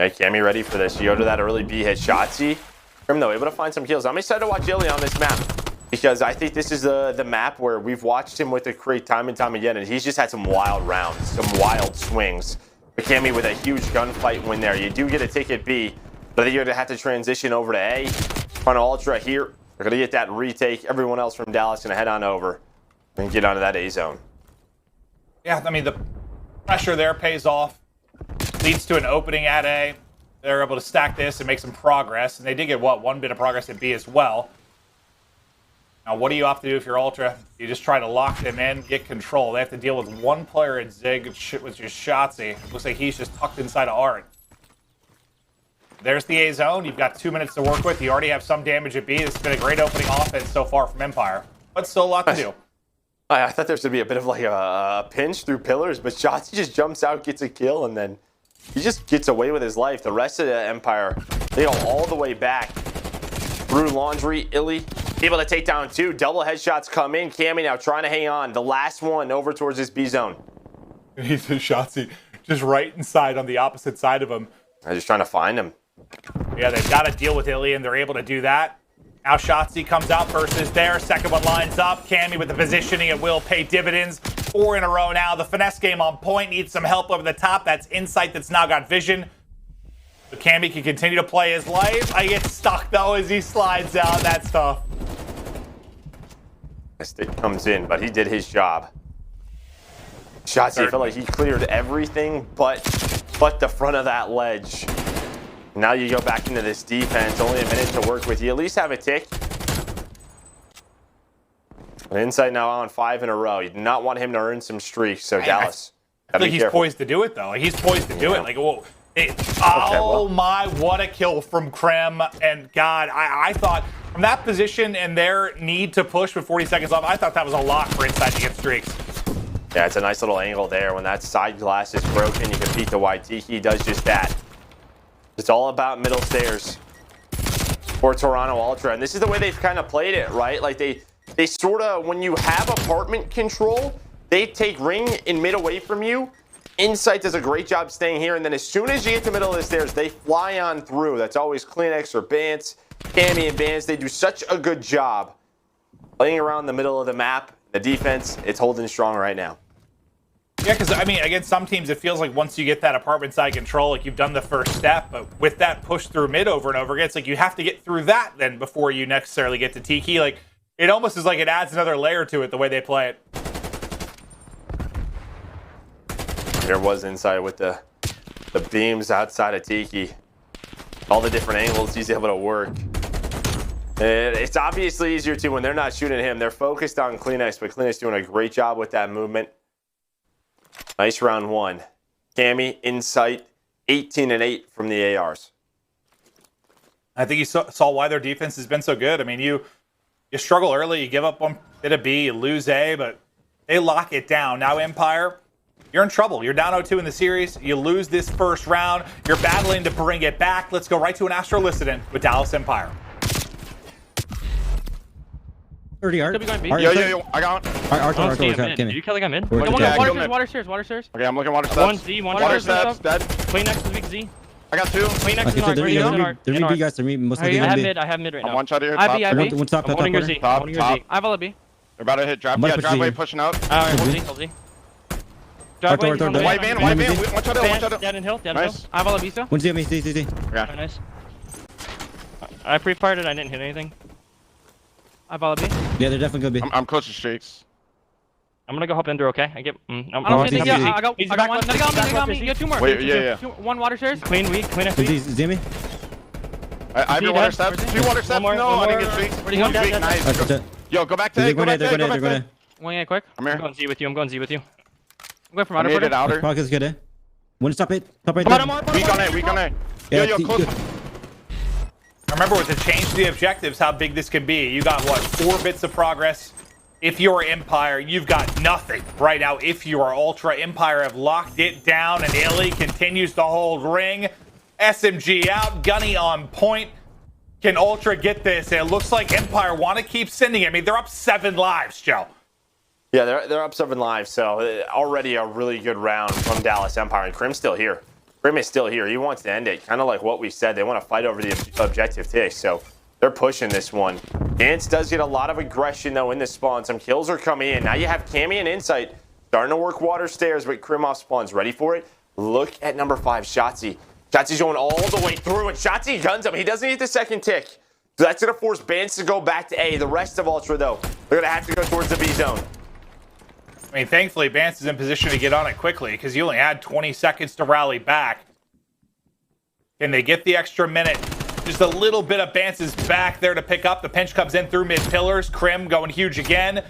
Okay, Cammy ready for this. You go to that early B hit Shotzzy. Crim though, able to find some kills. I'm excited to watch iLLeY on this map, because I think this is the map where we've watched him with the crate time and time again, and he's just had some wild rounds, some wild swings. But Cammy with a huge gunfight win there. You do get a ticket B, but I think you're going to have to transition over to A. Front of Ultra here. They're going to get that retake. Everyone else from Dallas going to head on over and get onto that A zone. Yeah, I mean, the pressure there pays off. Leads to an opening at A. They're able to stack this and make some progress. And they did get, what, one bit of progress at B as well. Now, what do you opt to do if you're Ultra? You just try to lock them in, get control. They have to deal with one player at Zig, which is Shotzzy. Looks like he's just tucked inside of Art. There's the A zone. You've got 2 minutes to work with. You already have some damage at B. This has been a great opening offense so far from Empire, but still a lot to do. I thought there was going to be a bit of like a pinch through pillars, but Shotzzy just jumps out, gets a kill, and then he just gets away with his life. The rest of the Empire, they go all the way back through Laundry. iLLeY able to take down 2. Double headshots come in. Cammy now trying to hang on. The last one over towards this B zone. He's Shotzzy just right inside on the opposite side of him. I'm just trying to find him. Yeah, they've got to deal with iLLeY, and they're able to do that. Now Shotzzy comes out, first is there, second one lines up. Cammy with the positioning, it will pay dividends. 4 in a row now. The finesse game on point, needs some help over the top. That's Insight that's now got vision. But Cammy can continue to play his life. I get stuck though as he slides out. That's tough. Stick comes in, but he did his job. Shotzzy felt like he cleared everything but the front of that ledge. Now you go back into this defense. Only a minute to work with. You at least have a tick. But Insight now on 5 in a row. You do not want him to earn some streaks. So Dallas, I think he's poised to do it though. Like he's poised to do it. Like whoa. My, what a kill from Crim. And God, I thought from that position and their need to push with 40 seconds left, I thought that was a lock for Insight to get streaks. Yeah, it's a nice little angle there. When that side glass is broken, you can beat the YT. He does just that. It's all about middle stairs for Toronto Ultra. And this is the way they've kind of played it, right? Like they sort of, when you have apartment control, they take ring and mid away from you. Insight does a great job staying here. And then as soon as you get to the middle of the stairs, they fly on through. That's always Kleenex or Bance. Cammy and Bance, they do such a good job playing around the middle of the map. The defense, it's holding strong right now. Yeah, because, I mean, against some teams, it feels like once you get that apartment side control, like you've done the first step, but with that push through mid over and over again, it's like you have to get through that then before you necessarily get to Tiki. Like, it almost is like it adds another layer to it, the way they play it. There was inside with the beams outside of Tiki. All the different angles he's able to work. It's obviously easier too when they're not shooting him. They're focused on Cleanex, but Cleanex doing a great job with that movement. Nice round one. Cammy, Insight, 18 and 8 from the ARs. I think you saw why their defense has been so good. I mean, you struggle early, you give up one bit of B, you lose A, but they lock it down. Now Empire, you're in trouble. You're down 0-2 in the series. You lose this first round. You're battling to bring it back. Let's go right to an Astroliciden with Dallas Empire. 30 Art. Yo, I got one. Did you kill the guy mid? Water stairs. Okay, I'm looking water steps. One Z, water steps, dead. Cleanex is weak Z. I got 2. Cleanex is They're B guys. They're most likely I gonna have mid right now. I'm one shot here. iBeZy. One top. I'm holding your Z. Top. I have a B. They're about to hit drop. Yeah, driveway pushing out. Alright, hold Z. Driveway. White van. One shot out. Dead in hill. Nice. I have a B. One Z. Yeah. Nice. I pre-fired it. I didn't hit anything. I have a B. Yeah, they're definitely gonna be. I'm close to streaks. I'm gonna go hop in there, okay? I don't see anything. I got one. They got me. You got 2 more. Wait, yeah. One water stairs. Clean, weak. Cleanex weak. Zimmy. I have water steps. 2 water steps. No, I didn't get streaks. Where'd he go? Weak, nice. Yo, go back to A. They're going to. Wing it quick. I'm I'm going Z with you. I'm going from I outer made it footer. outer. Pocket's good, eh? One stop it. Top right Bottom there. R. Weak on A. Yo, close. Remember, with the change to the objectives, how big this can be. You got, what, 4 bits of progress? If you're Empire, you've got nothing right now. If you are Ultra, Empire have locked it down, and iLLeY continues to hold ring. SMG out, Gunny on point. Can Ultra get this? And it looks like Empire want to keep sending it. I mean, they're up 7 lives, Joe. Yeah, they're up 7 lives, so already a really good round from Dallas Empire. And Crim's still here. Crim is still here. He wants to end it, kind of like what we said. They want to fight over the objective tick, so they're pushing this one. Bance does get a lot of aggression, though, in this spawn. Some kills are coming in. Now you have Cammy and Insight starting to work water stairs, but Crim off spawns. Ready for it? Look at number 5, Shotzzy. Shotzy's going all the way through, and Shotzzy guns him. He doesn't get the second tick. So that's going to force Bance to go back to A. The rest of Ultra, though, they're going to have to go towards the B zone. I mean, thankfully, Bance is in position to get on it quickly because you only had 20 seconds to rally back. Can they get the extra minute? Just a little bit of Bance's back there to pick up. The pinch comes in through mid pillars. Crim going huge again.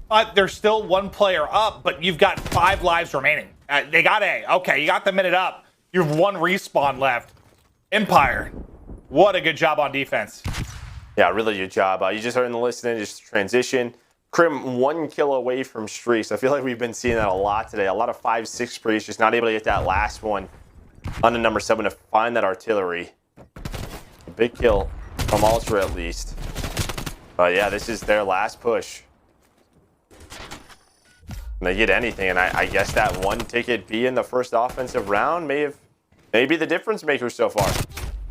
But there's still 1 player up, but you've got 5 lives remaining. They got A. Okay, you got the minute up. You have 1 respawn left. Empire, what a good job on defense. Yeah, really good job. You just heard in the listening, just transition. Crim 1 kill away from streaks. I feel like we've been seeing that a lot today. A lot of 5-6 sprees, just not able to get that last one on the number 7 to find that artillery. A big kill from Ultra at least. But yeah, this is their last push. And they get anything, and I guess that 1 ticket B in the first offensive round may be the difference maker so far.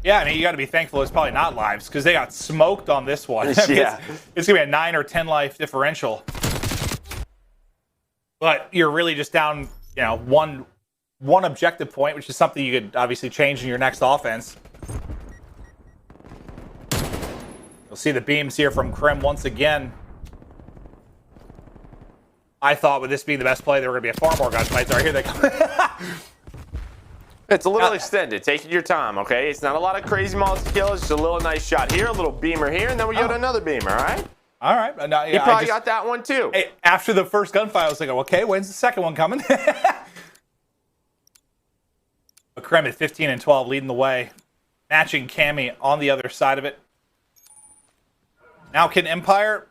Yeah, I mean, you got to be thankful it's probably not lives because they got smoked on this one. I mean, Yeah. It's going to be a 9 or 10 life differential. But you're really just down, one objective point, which is something you could obviously change in your next offense. You'll see the beams here from Crim once again. I thought with this being the best play, there were going to be a far more gunfights. All right, here they come. It's a little extended. Take your time, okay? It's not a lot of crazy multi kills. Just a little nice shot here, a little beamer here, and then we go to another beamer, all right? All right. You probably got that one too. Hey, after the first gunfight, I was like, okay, when's the second one coming? But Crim at 15 and 12 leading the way. Matching Cammy on the other side of it. Now can Empire,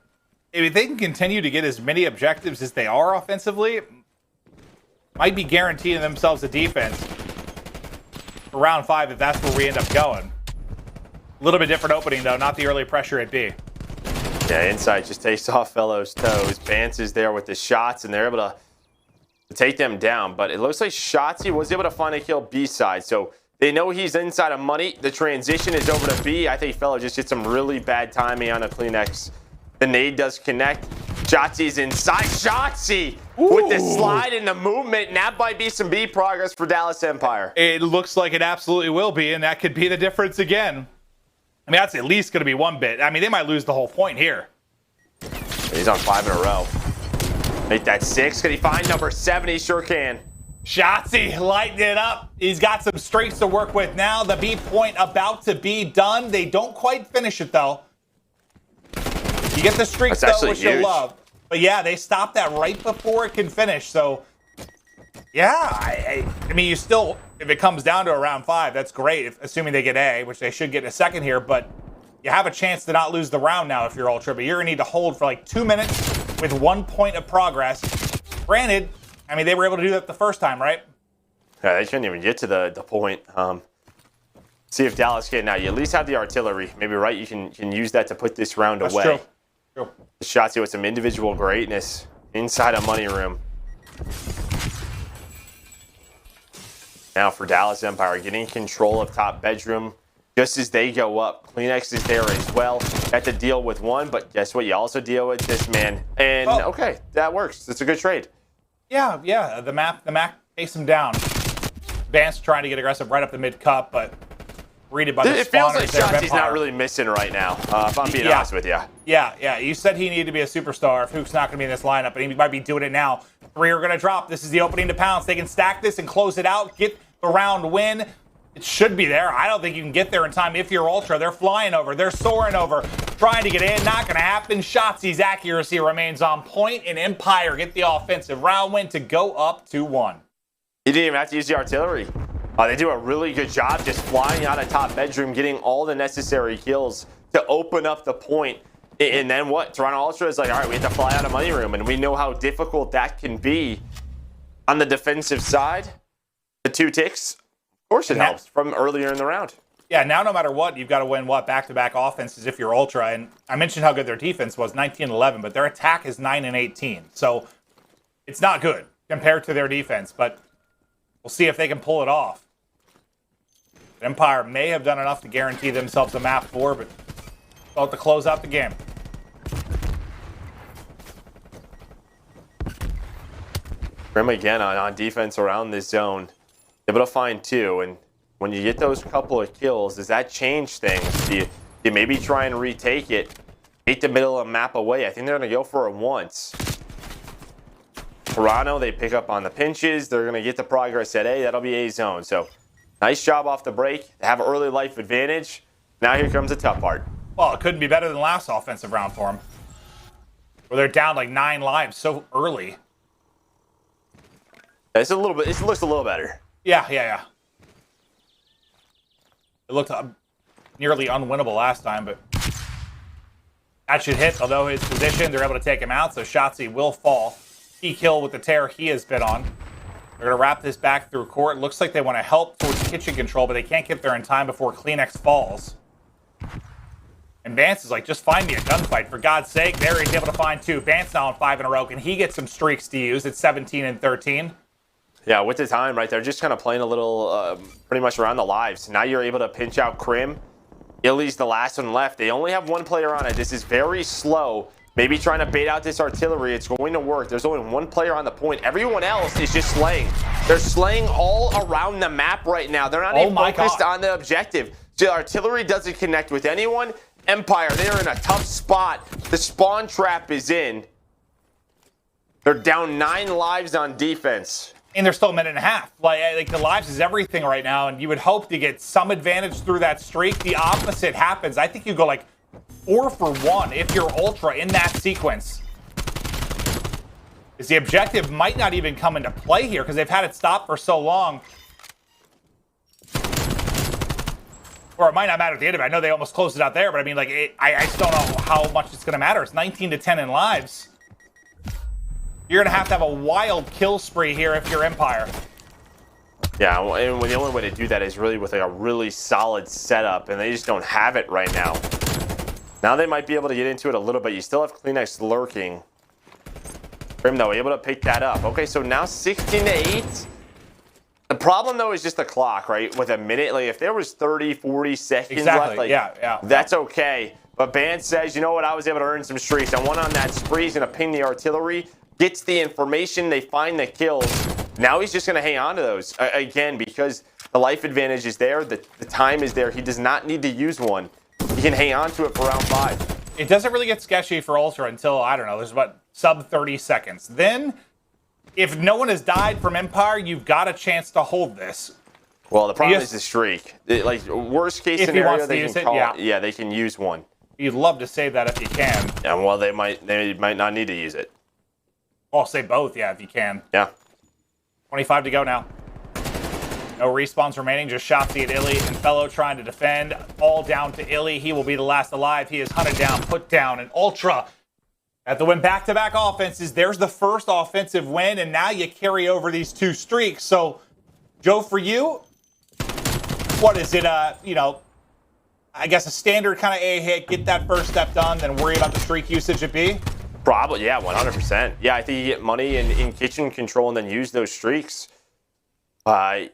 if they can continue to get as many objectives as they are offensively, might be guaranteeing themselves a defense for round 5 if that's where we end up going. A little bit different opening though, not the early pressure at B. Yeah, Insight just takes off FeLo's toes. Bance is there with the shots, and they're able to take them down. But it looks like Shotzzy was able to find a kill B side, so they know he's inside of money. The transition is over to B. I think FeLo just did some really bad timing on a Cleanex. The nade does connect. Shotzzy's inside. Shotzzy with the slide and the movement, and that might be some B progress for Dallas Empire. It looks like it absolutely will be, and that could be the difference again. I mean, that's at least going to be 1 bit. I mean, they might lose the whole point here. He's on 5 in a row. Make that 6. Can he find number 7? He sure can. Shotzzy lighting it up. He's got some streaks to work with now. The B point about to be done. They don't quite finish it, though. You get the streaks, though, which you love. But yeah, they stop that right before it can finish. So, yeah, I mean, you still, if it comes down to a round 5, that's great, assuming they get A, which they should get in a second here. But you have a chance to not lose the round now if you're Ultra. But you're going to need to hold for like 2 minutes with 1 point of progress. Granted, I mean, they were able to do that the first time, right? Yeah, they couldn't even get to the point. See if Dallas can. Now, you at least have the artillery. Maybe, right, you can use that to put this round away. That's true. Shotzzy with some individual greatness inside a money room. Now for Dallas Empire, getting control of top bedroom just as they go up. Cleanx is there as well. Got to deal with one, but guess what? You also deal with this man. And, okay, that works. It's a good trade. Yeah. The Mack takes him down. Bance trying to get aggressive right up the mid cup, but greeted by the spawners. It feels like Shotzzy's not really missing right now, if I'm being honest with you. Yeah. You said he needed to be a superstar if Hook's not going to be in this lineup, but he might be doing it now. 3 are going to drop. This is the opening to pounce. They can stack this and close it out, get the round win. It should be there. I don't think you can get there in time if you're Ultra. They're flying over. They're soaring over. Trying to get in. Not going to happen. Shotzzy's accuracy remains on point, and Empire get the offensive round win to go up 2-1. You didn't even have to use the artillery. They do a really good job just flying out of top bedroom, getting all the necessary kills to open up the point. And then what? Toronto Ultra is like, all right, we have to fly out of money room, and we know how difficult that can be on the defensive side. The 2 ticks, of course it helps from earlier in the round. Yeah, now no matter what, you've got to win, back-to-back offenses if you're Ultra. And I mentioned how good their defense was, 19-11, but their attack is 9-18. So it's not good compared to their defense, but we'll see if they can pull it off. Empire may have done enough to guarantee themselves a map 4, but about to close out the game. Grim again on defense around this zone. Able to find 2, and when you get those couple of kills, does that change things? Do you maybe try and retake it, take the middle of the map away? I think they're going to go for it once. Toronto, they pick up on the pinches. They're going to get the progress at A. That'll be A zone. So nice job off the break. They have early life advantage. Now here comes the tough part. Well, it couldn't be better than last offensive round for them, where they're down like 9 lives so early. It's a little bit. It looks a little better. Yeah. It looked nearly unwinnable last time, but that should hit. Although his position, they're able to take him out, so Shotzzy will fall. Key kill with the tear he has been on. They're going to wrap this back through court. Looks like they want to help towards kitchen control, but they can't get there in time before Cleanx falls. And Bance is like, just find me a gunfight, for God's sake. There he's able to find 2. Bance now on 5 in a row. Can he get some streaks to use? It's 17 and 13. Yeah, with the time, right? They're just kind of playing a little, pretty much around the lives. Now you're able to pinch out Crim. iLLeY's the last one left. They only have 1 player on it. This is very slow. Maybe trying to bait out this artillery. It's going to work. There's only 1 player on the point. Everyone else is just slaying. They're slaying all around the map right now. They're not even focused on the objective. So the artillery doesn't connect with anyone. Empire, they're in a tough spot. The spawn trap is in. They're down 9 lives on defense. And they're still a minute and a half. Like the lives is everything right now, and you would hope to get some advantage through that streak. The opposite happens. I think you go like 4 for 1 if you're Ultra in that sequence. Because the objective might not even come into play here because they've had it stopped for so long. Or it might not matter at the end of it. I know they almost closed it out there, but I mean, like, I just don't know how much it's going to matter. It's 19-10 in lives. You're going to have a wild kill spree here if you're Empire. Yeah, and the only way to do that is really with like a really solid setup, and they just don't have it right now. Now they might be able to get into it a little bit. You still have Cleanx lurking. Grim, though, able to pick that up. Okay, so now 16-8. The problem, though, is just the clock, right? With a minute, like if there was 30, 40 seconds left, like, that's okay. But Bance says, you know what? I was able to earn some streaks. I went on that spree. He's going to ping the artillery. Gets the information. They find the kills. Now he's just going to hang on to those, again, because the life advantage is there. The time is there. He does not need to use one. He can hang on to it for round 5. It doesn't really get sketchy for Ultra until, I don't know, there's about sub 30 seconds. Then if no one has died from Empire, you've got a chance to hold this. Well, the problem is the streak. Like, worst case scenario, they can call it. Yeah, they can use one. You'd love to save that if you can. Yeah, well, they might not need to use it. I'll say both, yeah, if you can. Yeah. 25 to go now. No respawns remaining, just Shotzzy and iLLeY and FeLo trying to defend. All down to iLLeY. He will be the last alive. He is hunted down, put down, and Ultra at the win back-to-back offenses. There's the first offensive win, and now you carry over these 2 streaks. So, Joe, for you, what is it, you know, I guess a standard kind of A hit, get that first step done, then worry about the streak usage at B? Probably, yeah, 100%. Yeah, I think you get money in kitchen control and then use those streaks. I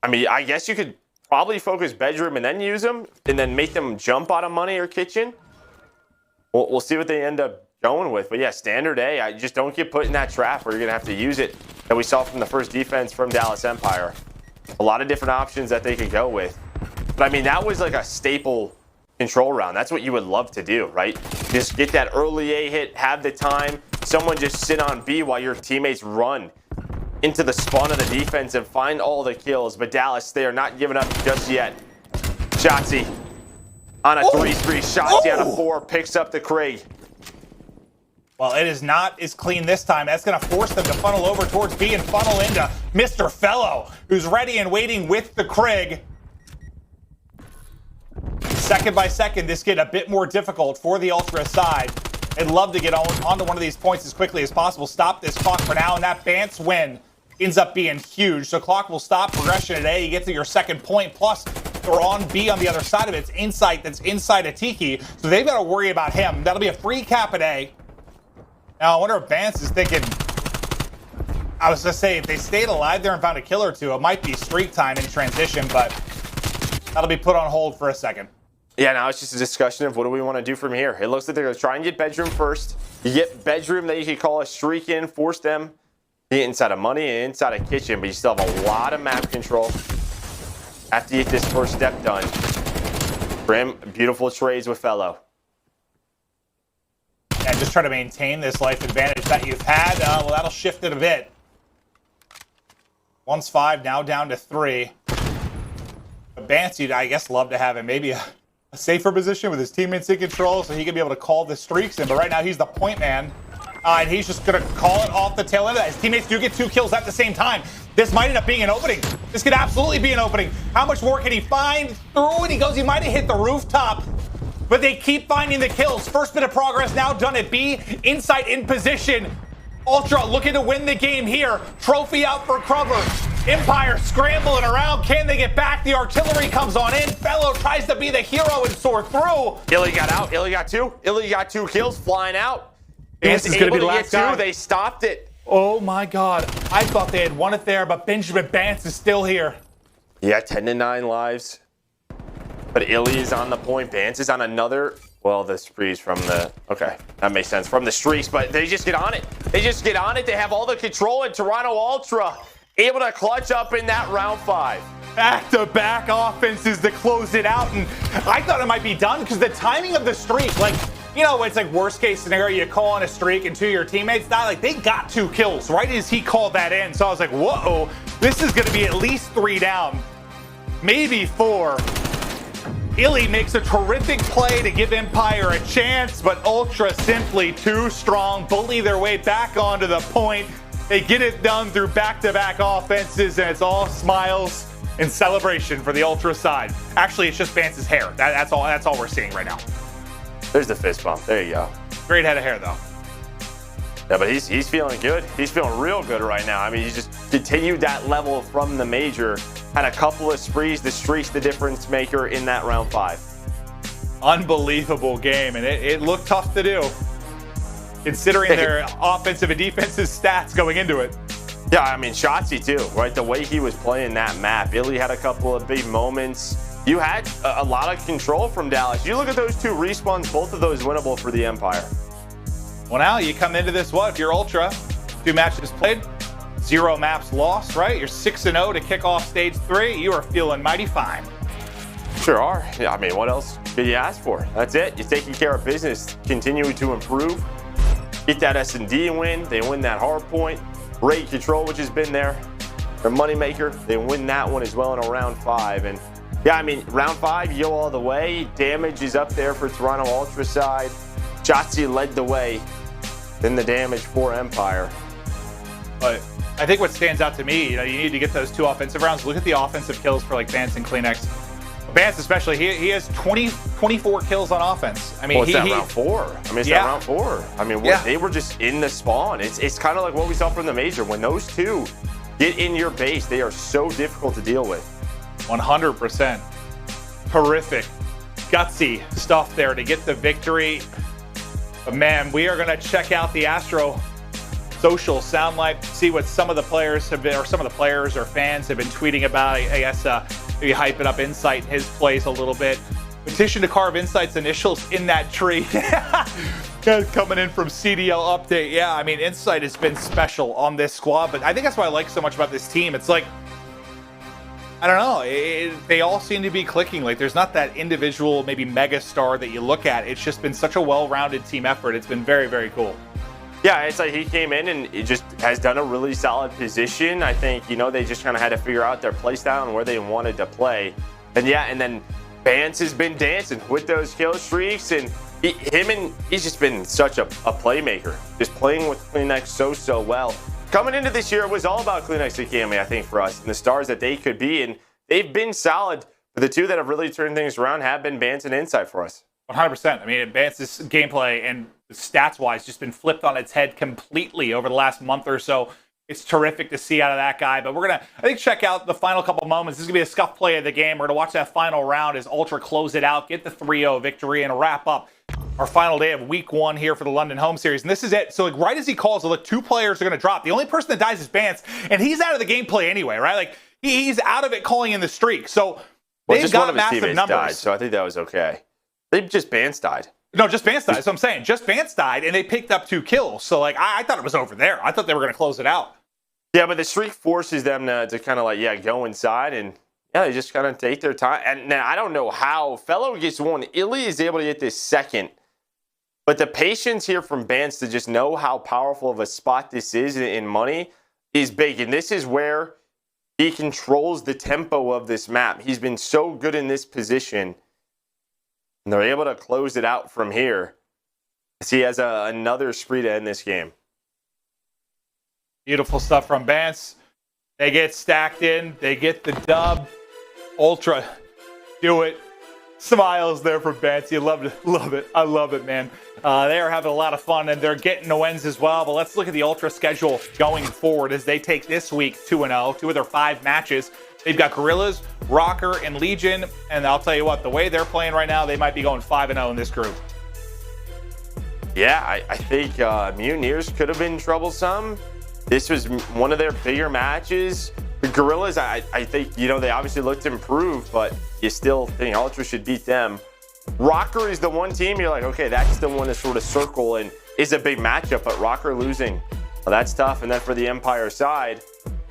mean, I guess you could probably focus bedroom and then use them and then make them jump out of money or kitchen. We'll see what they end up going with. But yeah, standard A, I just don't get put in that trap where you're going to have to use it that we saw from the first defense from Dallas Empire. A lot of different options that they could go with. But I mean, that was like a staple control round. That's what you would love to do, right? Just get that early A hit, have the time, someone just sit on B while your teammates run into the spawn of the defense and find all the kills. But Dallas, they are not giving up just yet. Shotzzy on a 3-3. Shotzzy on a 4, picks up the Krieg. Well, it is not as clean this time. That's going to force them to funnel over towards B and funnel into Mr. FeLo, who's ready and waiting with the Krieg. Second by second, this get a bit more difficult for the Ultra side. They'd love to get onto one of these points as quickly as possible. Stop this clock for now, and that Bance win ends up being huge. So clock will stop progression at A. You get to your second point, plus they're on B on the other side of it. It's Insight that's inside of Tiki, so they've got to worry about him. That'll be a free cap at A. Now, I wonder if Bance is thinking, I was going to say, if they stayed alive there and found a kill or two, it might be streak time in transition, but that'll be put on hold for a second. Yeah, now it's just a discussion of what do we want to do from here. It looks like they're going to try and get bedroom first. You get bedroom that you could call a streak in, force them to get inside of money and inside of kitchen, but you still have a lot of map control after you get this first step done. Brim, beautiful trades with FeLo. And just try to maintain this life advantage that you've had. Well, that'll shift it a bit. Once 5, now down to 3. But Bance, you'd, I guess, love to have him maybe a safer position with his teammates in control so he can be able to call the streaks in. But right now, he's the point man. And he's just going to call it off the tail end of that. His teammates do get 2 kills at the same time. This might end up being an opening. This could absolutely be an opening. How much more can he find through? And he goes, he might have hit the rooftop. But they keep finding the kills. First bit of progress now done at B. Insight in position. Ultra looking to win the game here. Trophy out for cover. Empire scrambling around. Can they get back? The artillery comes on in. FeLo tries to be the hero and soar through. iLLeY got out. iLLeY got 2. iLLeY got 2 kills flying out. Bance is going to be the last guy. They stopped it. Oh my God. I thought they had won it there, but Benjamin Bance is still here. Yeah, 10-9 lives. But iLLeY is on the point. Bance is on another. Well, the sprees from the. Okay, that makes sense. From the streaks, but they just get on it. They just get on it. They have all the control, and Toronto Ultra able to clutch up in that round 5. Back-to-back offenses to close it out, and I thought it might be done because the timing of the streak, like, you know, it's like worst case scenario, you call on a streak and 2 of your teammates die. Like, they got 2 kills right as he called that in. So I was like, whoa, this is going to be at least 3 down, maybe 4. iLLeY makes a terrific play to give Empire a chance, but Ultra simply too strong, bully their way back onto the point. They get it done through back-to-back offenses, and it's all smiles and celebration for the Ultra side. Actually, it's just Bance's hair. That's all we're seeing right now. There's the fist bump. There you go. Great head of hair, though. Yeah, but he's feeling good. He's feeling real good right now. I mean, he just continued that level from the major. Had a couple of sprees. The streak's the difference maker in that round 5. Unbelievable game, and it looked tough to do, considering their offensive and defensive stats going into it. Yeah, I mean, Shotzzy too, right? The way he was playing that map. iLLeY had a couple of big moments. You had a lot of control from Dallas. You look at those 2 respawns, both of those winnable for the Empire. Well, now you come into this, what? If you're Ultra, 2 matches played, 0 maps lost, right? You're 6-0 to kick off stage 3. You are feeling mighty fine. Sure are. Yeah, I mean, what else could you ask for? That's it. You're taking care of business, continuing to improve. get that S&D win. They win that hardpoint. Rate control, which has been their moneymaker. They win that one as well in a round 5. And yeah, I mean, round 5, yo all the way. Damage is up there for Toronto Ultra side. Shotzzy led the way. Then the damage for Empire. But I think what stands out to me, you need to get those 2 offensive rounds. Look at the offensive kills for like Bance and Kleenex. Bance especially, he has 24 kills on offense. I mean, it's that round 4. I mean, it's that round 4. I mean, they were just in the spawn. It's kind of like what we saw from the major. When those 2 get in your base, they are so difficult to deal with. 100%. Horrific, gutsy stuff there to get the victory. But man, we are going to check out the Astro social sound life, see what some of the players have been, or some of the players or fans have been tweeting about. I guess maybe hyping up Insight in his place a little bit. Petition to carve Insight's initials in that tree. Coming in from CDL Update. Yeah, I mean, Insight has been special on this squad, but I think that's what I like so much about this team. It's like, I don't know, they all seem to be clicking. Like, there's not that individual, maybe mega star that you look at. It's just been such a well-rounded team effort. It's been very, very cool. Yeah, it's like he came in and it just has done a really solid position. I think, they just kind of had to figure out their play style and where they wanted to play. And yeah, and then Bance has been dancing with those kill streaks, and he's just been such a playmaker, just playing with Kleenex so well. Coming into this year, it was all about Kleenex Academy, I think, for us, and the stars that they could be, and they've been solid. But the 2 that have really turned things around have been Bance and Insight for us. 100%. I mean, Bance's gameplay and stats-wise just been flipped on its head completely over the last month or so. It's terrific to see out of that guy. But we're going to, I think, check out the final couple moments. This is going to be a scuff play of the game. We're going to watch that final round as Ultra close it out, get the 3-0 victory, and wrap up our final day of week 1 here for the London home series. And this is it. So, like, right as he calls it, look, 2 players are going to drop. The only person that dies is Bance, and he's out of the gameplay anyway, right? Like, he's out of it calling in the streak. So, they've got massive numbers. Died, so I think that was okay. They just Bance died. No, just Bance died. So I'm saying, just Bance died, and they picked up 2 kills. So, like, I thought it was over there. I thought they were going to close it out. Yeah, but the streak forces them to kind of like, go inside, and they just kind of take their time. And now I don't know how FeLo gets 1. iLLeY is able to get this 2nd. But the patience here from Bance to just know how powerful of a spot this is in money is big. And this is where he controls the tempo of this map. He's been so good in this position. And they're able to close it out from here. He has another spree to end this game. Beautiful stuff from Bance. They get stacked in. They get the dub. Ultra do it. Smiles there from Bance. You love it. Love it. I love it, man. They are having a lot of fun, and they're getting the wins as well. But let's look at the Ultra schedule going forward as they take this week 2-0, 2 of their 5 matches. They've got Guerrillas, Røkkr, and Legion. And I'll tell you what, the way they're playing right now, they might be going 5-0 in this group. Yeah, I think Mutineers could have been troublesome. This was one of their bigger matches. The Guerrillas, I think, they obviously looked improved, but you still think Ultra should beat them. Røkkr is the one team you're like, okay, that's the one to sort of circle and is a big matchup, but Røkkr losing, well, that's tough. And then for the Empire side,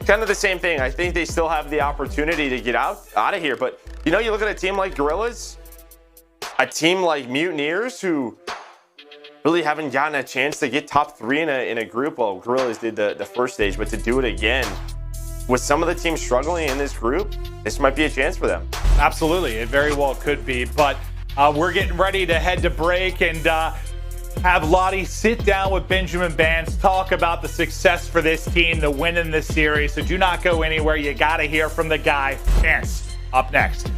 kind of the same thing. I think they still have the opportunity to get out of here. But, you look at a team like Guerrillas, a team like Mutineers who really haven't gotten a chance to get top 3 in a group. Well, Guerrillas did the first stage, but to do it again, with some of the teams struggling in this group, this might be a chance for them. Absolutely. It very well could be. But we're getting ready to head to break and have Lottie sit down with Benjamin Bance, talk about the success for this team, the win in this series. So do not go anywhere. You got to hear from the guy. Bance, up next.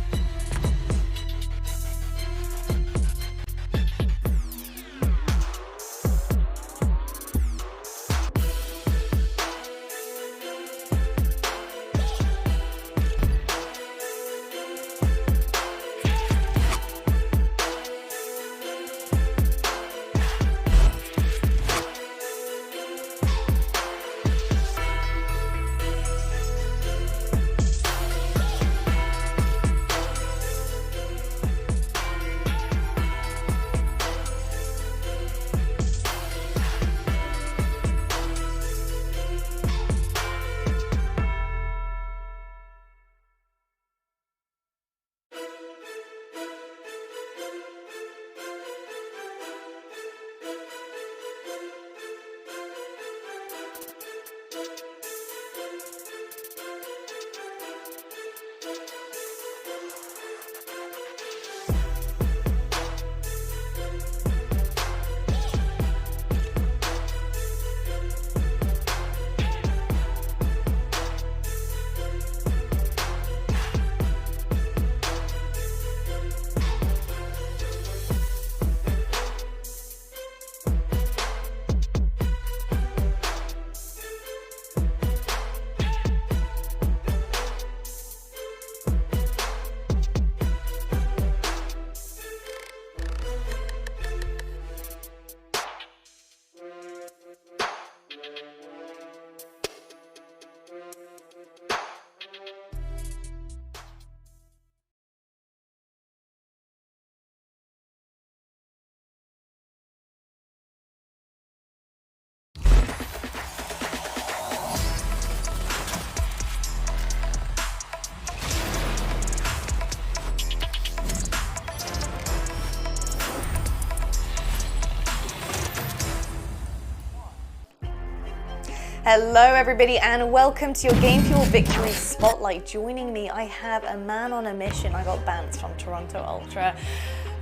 Hello everybody and welcome to your Game Fuel Victory Spotlight. Joining me, I have a man on a mission. I got Bance from Toronto Ultra.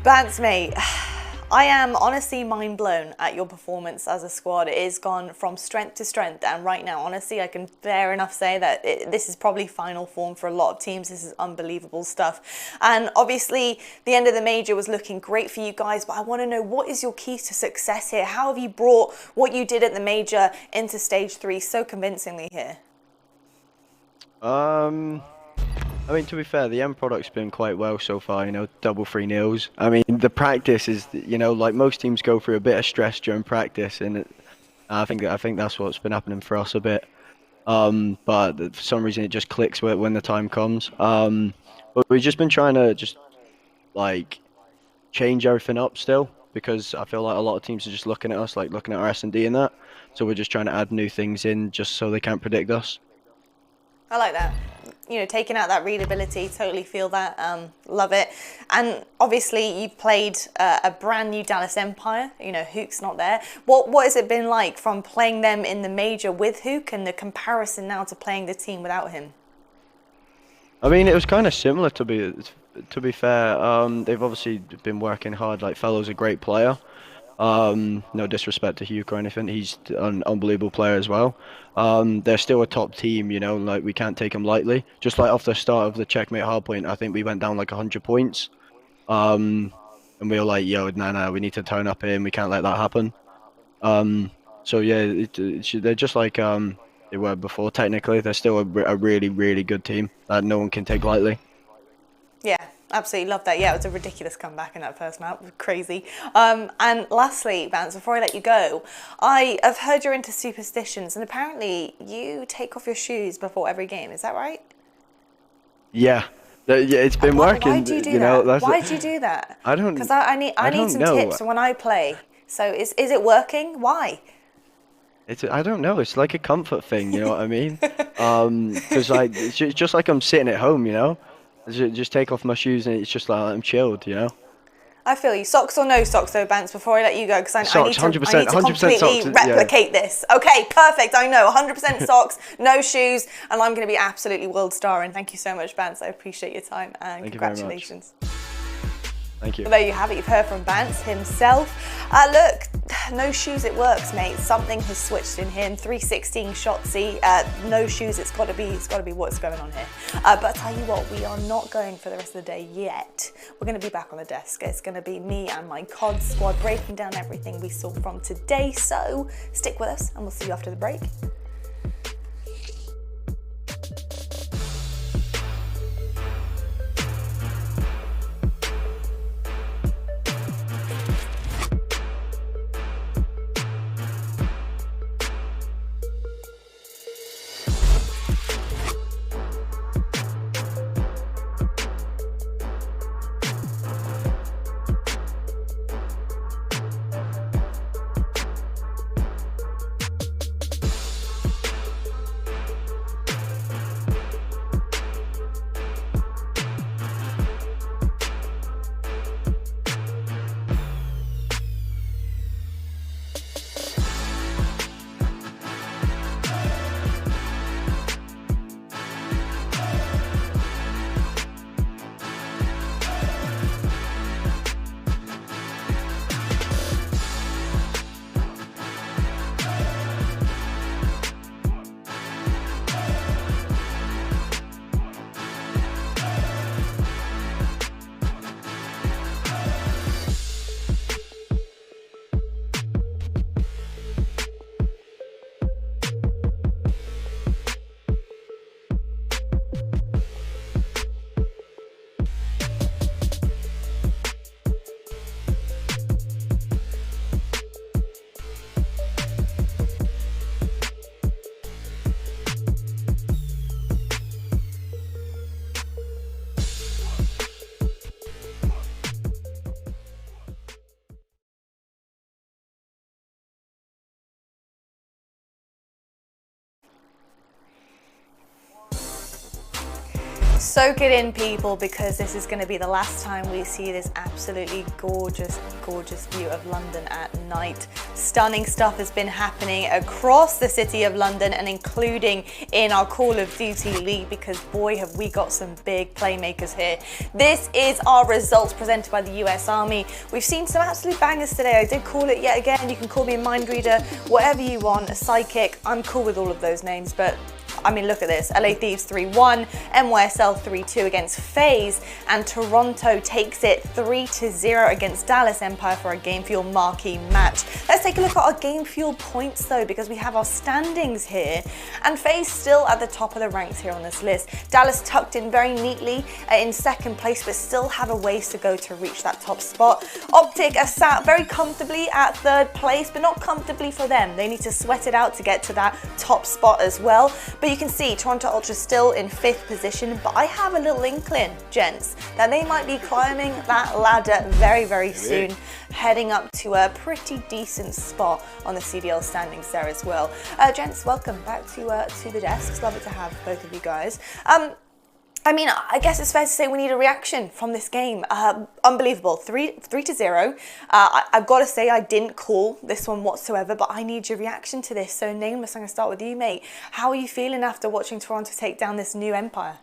Bance, mate, I am honestly mind blown at your performance as a squad. It has gone from strength to strength, and right now, honestly, I can fair enough say that this is probably final form for a lot of teams. This is unbelievable stuff. And obviously, the end of the major was looking great for you guys, but I want to know, what is your key to success here? How have you brought what you did at the major into stage 3 so convincingly here? I mean, to be fair, the end product's been quite well so far, you know, double 3-0s. I mean, the practice is, you know, like most teams go through a bit of stress during practice, and I think that's what's been happening for us a bit. But for some reason, it just clicks when the time comes. But we've just been trying to like, change everything up still, because I feel like a lot of teams are just looking at us, like looking at our S&D and that. So we're just trying to add new things in just so they can't predict us. I like that. You know, taking out that readability, totally feel that, love it. And obviously you played a brand new Dallas Empire, you know, Hook's not there. What has it been like from playing them in the major with Hook and the comparison now to playing the team without him? I mean, it was kind of similar, to be fair. They've obviously been working hard. Like, FeLo's a great player. No disrespect to Hugh or anything, he's an unbelievable player as well. They're still a top team, you know, like we can't take them lightly. Just like off the start of the checkmate hardpoint, I think we went down like 100 points. And we were like, yo, nah, we need to turn up here and we can't let that happen. So yeah, they're just like they were before technically. They're still a really, really good team that no one can take lightly. Yeah. Absolutely love that. Yeah, it was a ridiculous comeback in that first map. Crazy. And lastly, Bance, before I let you go, I have heard you're into superstitions, and apparently you take off your shoes before every game. Is that right? Yeah. It's been working. Why do you do that? That? Why do you do that? I don't. Because I need some tips when I play. So is it working? Why? I don't know. It's like a comfort thing. You know what I mean? Because it's just like I'm sitting at home. You know. Just take off my shoes and it's just like I'm chilled, you know. I feel you. Socks or no socks though, Bance, before I let you go, because I need to 100% completely socks, replicate this. Okay, perfect. I know. 100% socks, no shoes, and I'm going to be absolutely world starring. Thank you so much, Bance. I appreciate your time and congratulations. Thank you. Well, there you have it. You've heard from Bance himself. Look, no shoes, it works, mate. Something has switched in him. 316 Shotzzy. No shoes. It's got to be what's going on here. But I tell you what, we are not going for the rest of the day yet. We're going to be back on the desk. It's going to be me and my COD squad breaking down everything we saw from today. So stick with us, and we'll see you after the break. Soak it in, people, because this is going to be the last time we see this absolutely gorgeous, gorgeous view of London at night. Stunning stuff has been happening across the city of London and including in our Call of Duty League, because boy, have we got some big playmakers here. This is our results presented by the US Army. We've seen some absolute bangers today. I did call it yet again. You can call me a mind reader, whatever you want, a psychic. I'm cool with all of those names, but I mean, look at this. LA Thieves 3-1, NYSL 3-2 against FaZe, and Toronto takes it 3-0 against Dallas Empire for a Game Fuel Marquee match. Let's take a look at our Game Fuel points though, because we have our standings here, and FaZe still at the top of the ranks here on this list. Dallas tucked in very neatly in second place, but still have a ways to go to reach that top spot. OpTic are sat very comfortably at third place, but not comfortably for them. They need to sweat it out to get to that top spot as well. But you can see Toronto Ultra still in 5th position, but I have a little inkling, gents, that they might be climbing that ladder very, very soon, heading up to a pretty decent spot on the CDL standings there as well. Gents, welcome back to the desks. Love it to have both of you guys. I mean, I guess it's fair to say we need a reaction from this game. Unbelievable, 3-0. I've got to say I didn't call this one whatsoever, but I need your reaction to this. So Nameless, I'm going to start with you, mate. How are you feeling after watching Toronto take down this new Empire?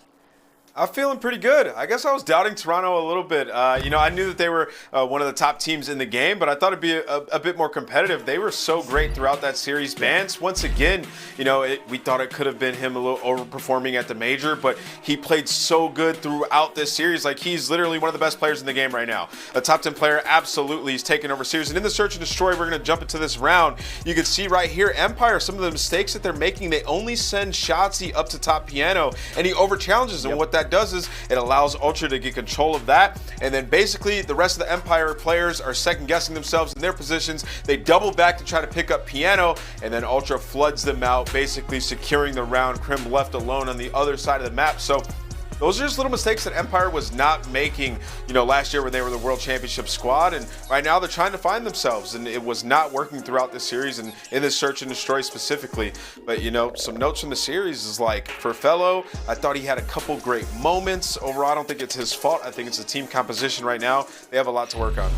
I'm feeling pretty good. I guess I was doubting Toronto a little bit. You know, I knew that they were one of the top teams in the game, but I thought it'd be a bit more competitive. They were so great throughout that series. Bance, once again, you know, we thought it could have been him a little overperforming at the major, but he played so good throughout this series. Like, he's literally one of the best players in the game right now. A top 10 player, absolutely. He's taking over series. And in the Search and Destroy, we're going to jump into this round. You can see right here, Empire, some of the mistakes that they're making. They only send Shotzzy up to top piano, and he over-challenges him. What that does is it allows Ultra to get control of that, and then basically the rest of the Empire players are second guessing themselves in their positions. They double back to try to pick up piano, and then Ultra floods them out, basically securing the round. Crim left alone on the other side of the map. So those are just little mistakes that Empire was not making, you know, last year when they were the World Championship squad, and right now they're trying to find themselves, and it was not working throughout this series and in this Search and Destroy specifically. But, you know, some notes from the series is like, for FeLo, I thought he had a couple great moments. Overall, I don't think it's his fault. I think it's the team composition right now. They have a lot to work on.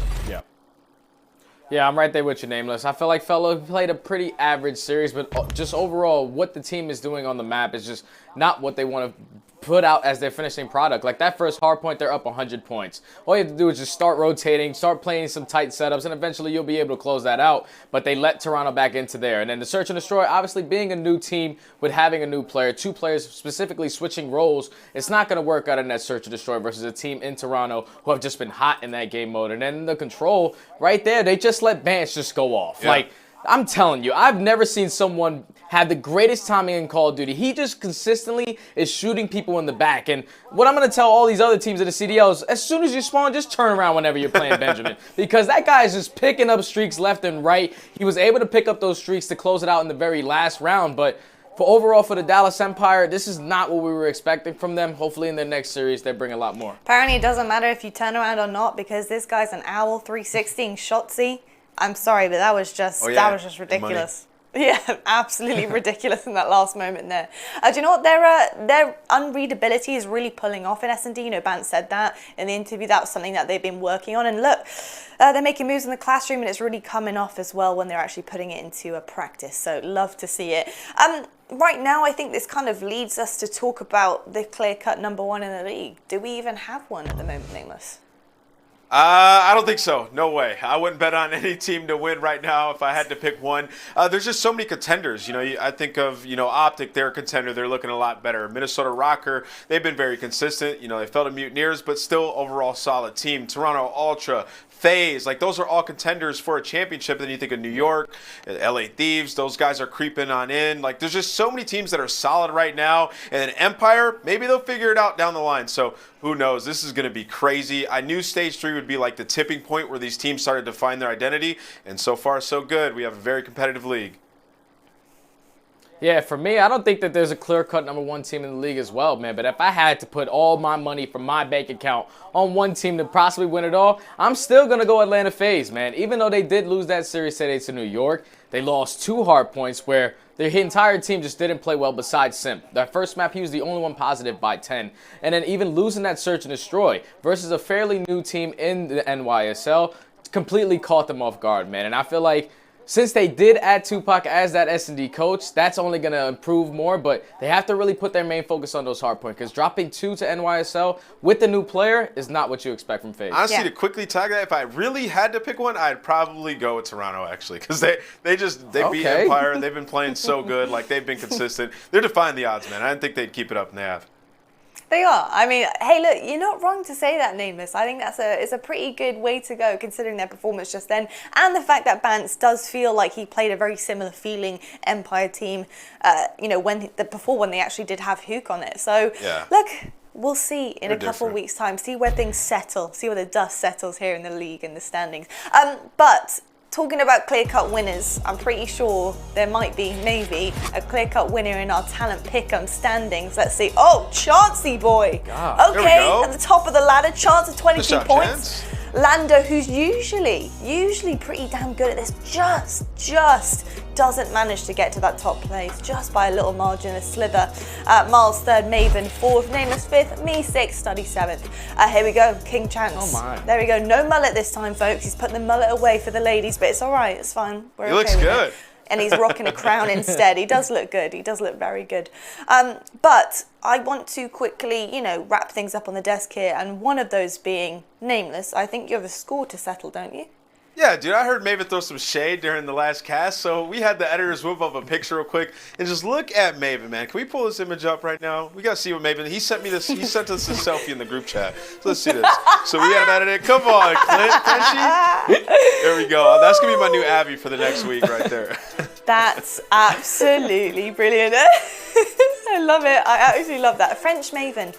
Yeah, I'm right there with you, Nameless. I feel like FeLo played a pretty average series, but just overall, what the team is doing on the map is just not what they want to put out as their finishing product. Like that first hard point, they're up 100 points. All you have to do is just start rotating, start playing some tight setups, and eventually you'll be able to close that out. But they let Toronto back into there. And then the Search and Destroy, obviously being a new team with having a new player, 2 players specifically switching roles, it's not going to work out in that Search and Destroy versus a team in Toronto who have just been hot in that game mode. And then the Control, right there, they just let Bance just go off. Yeah. Like, I'm telling you, I've never seen someone have the greatest timing in Call of Duty. He just consistently is shooting people in the back. And what I'm going to tell all these other teams at the CDL is, as soon as you spawn, just turn around whenever you're playing Benjamin. Because that guy is just picking up streaks left and right. He was able to pick up those streaks to close it out in the very last round. But overall, for the Dallas Empire, this is not what we were expecting from them. Hopefully in their next series, they bring a lot more. Apparently it doesn't matter if you turn around or not, because this guy's an owl 316 Shotzzy. I'm sorry, but that was just ridiculous. Yeah, absolutely ridiculous in that last moment there. Do you know what? Their unreadability is really pulling off in S&D. You know, Bance said that in the interview. That was something that they've been working on. And look, they're making moves in the classroom, and it's really coming off as well when they're actually putting it into a practice. So love to see it. Right now, I think this kind of leads us to talk about the clear-cut #1 in the league. Do we even have one at the moment, Nameless? I don't think so. No way. I wouldn't bet on any team to win right now if I had to pick one. There's just so many contenders. You know, I think of, you know, OpTic, they're a contender. They're looking a lot better. Minnesota Røkkr, they've been very consistent. You know, they fell to Mutineers, but still overall solid team. Toronto Ultra, FaZe, like those are all contenders for a championship. Then you think of New York, LA Thieves, those guys are creeping on in. Like there's just so many teams that are solid right now. And then Empire, maybe they'll figure it out down the line. So who knows? This is going to be crazy. I knew Stage 3 would be like the tipping point where these teams started to find their identity. And so far, so good. We have a very competitive league. Yeah, for me, I don't think that there's a clear-cut #1 team in the league as well, man. But if I had to put all my money from my bank account on one team to possibly win it all, I'm still going to go Atlanta FaZe, man. Even though they did lose that series today to New York, they lost 2 hard points where their entire team just didn't play well besides Simp. That first map, he was the only one positive by 10. And then even losing that search and destroy versus a fairly new team in the NYSL completely caught them off guard, man. And I feel like since they did add Tupac as that S&D coach, that's only going to improve more, but they have to really put their main focus on those hard points because dropping 2 to NYSL with the new player is not what you expect from FaZe. Honestly, to quickly tag that, if I really had to pick one, I'd probably go with Toronto, actually, because they beat Empire. They've been playing so good. Like, they've been consistent. They're defying the odds, man. I didn't think they'd keep it up, and they have. They are. I mean, hey, look, you're not wrong to say that, Nameless. I think it's a pretty good way to go, considering their performance just then, and the fact that Bance does feel like he played a very similar feeling Empire team, you know, before when they actually did have Hook on it. So, yeah. Look, we'll see in a couple of weeks' time, see where things settle, see where the dust settles here in the league and the standings. But talking about clear-cut winners, I'm pretty sure there might be, maybe, a clear-cut winner in our talent pick'em standings. Let's see. Oh, Shotzzy boy. God, okay, at the top of the ladder, chance of 22 points. Lando, who's usually pretty damn good at this, just doesn't manage to get to that top place, just by a little margin, a slither. Miles 3rd, Maven 4th, Nameless 5th, me 6th, Study 7th. Here we go, King Chance. Oh my. There we go, no mullet this time, folks. He's putting the mullet away for the ladies, but it's all right, it's fine. We're He looks good. And he's rocking a crown instead. He does look good. He does look very good. But I want to quickly, you know, wrap things up on the desk here, and one of those being Nameless. I think you have a score to settle, don't you? Yeah, dude, I heard Maven throw some shade during the last cast, so we had the editors whip up a picture real quick and just look at Maven, man. Can we pull this image up right now? We gotta see what Maven. He sent me this. He sent us this selfie in the group chat. So let's see this. So we had him edited. Come on, Clint, Frenchie. There we go. That's gonna be my new aBeZy for the next week, right there. That's absolutely brilliant. I love it. I absolutely love that. French Maven.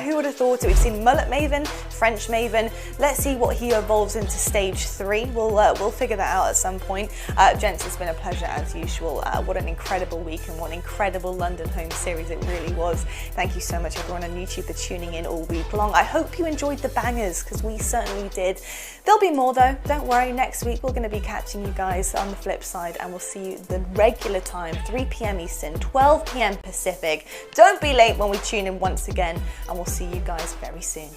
Who would have thought it? We've seen Mullet Maven, French Maven. Let's see what he evolves into stage 3. We'll figure that out at some point. Gents, it's been a pleasure as usual. What an incredible week and what an incredible London home series it really was. Thank you so much everyone on YouTube for tuning in all week long. I hope you enjoyed the bangers, because we certainly did. There'll be more though. Don't worry. Next week we're going to be catching you guys on the flip side, and we'll see you the regular time, 3 p.m. Eastern, 12 p.m. Pacific. Don't be late when we tune in once again, and we'll see you guys very soon.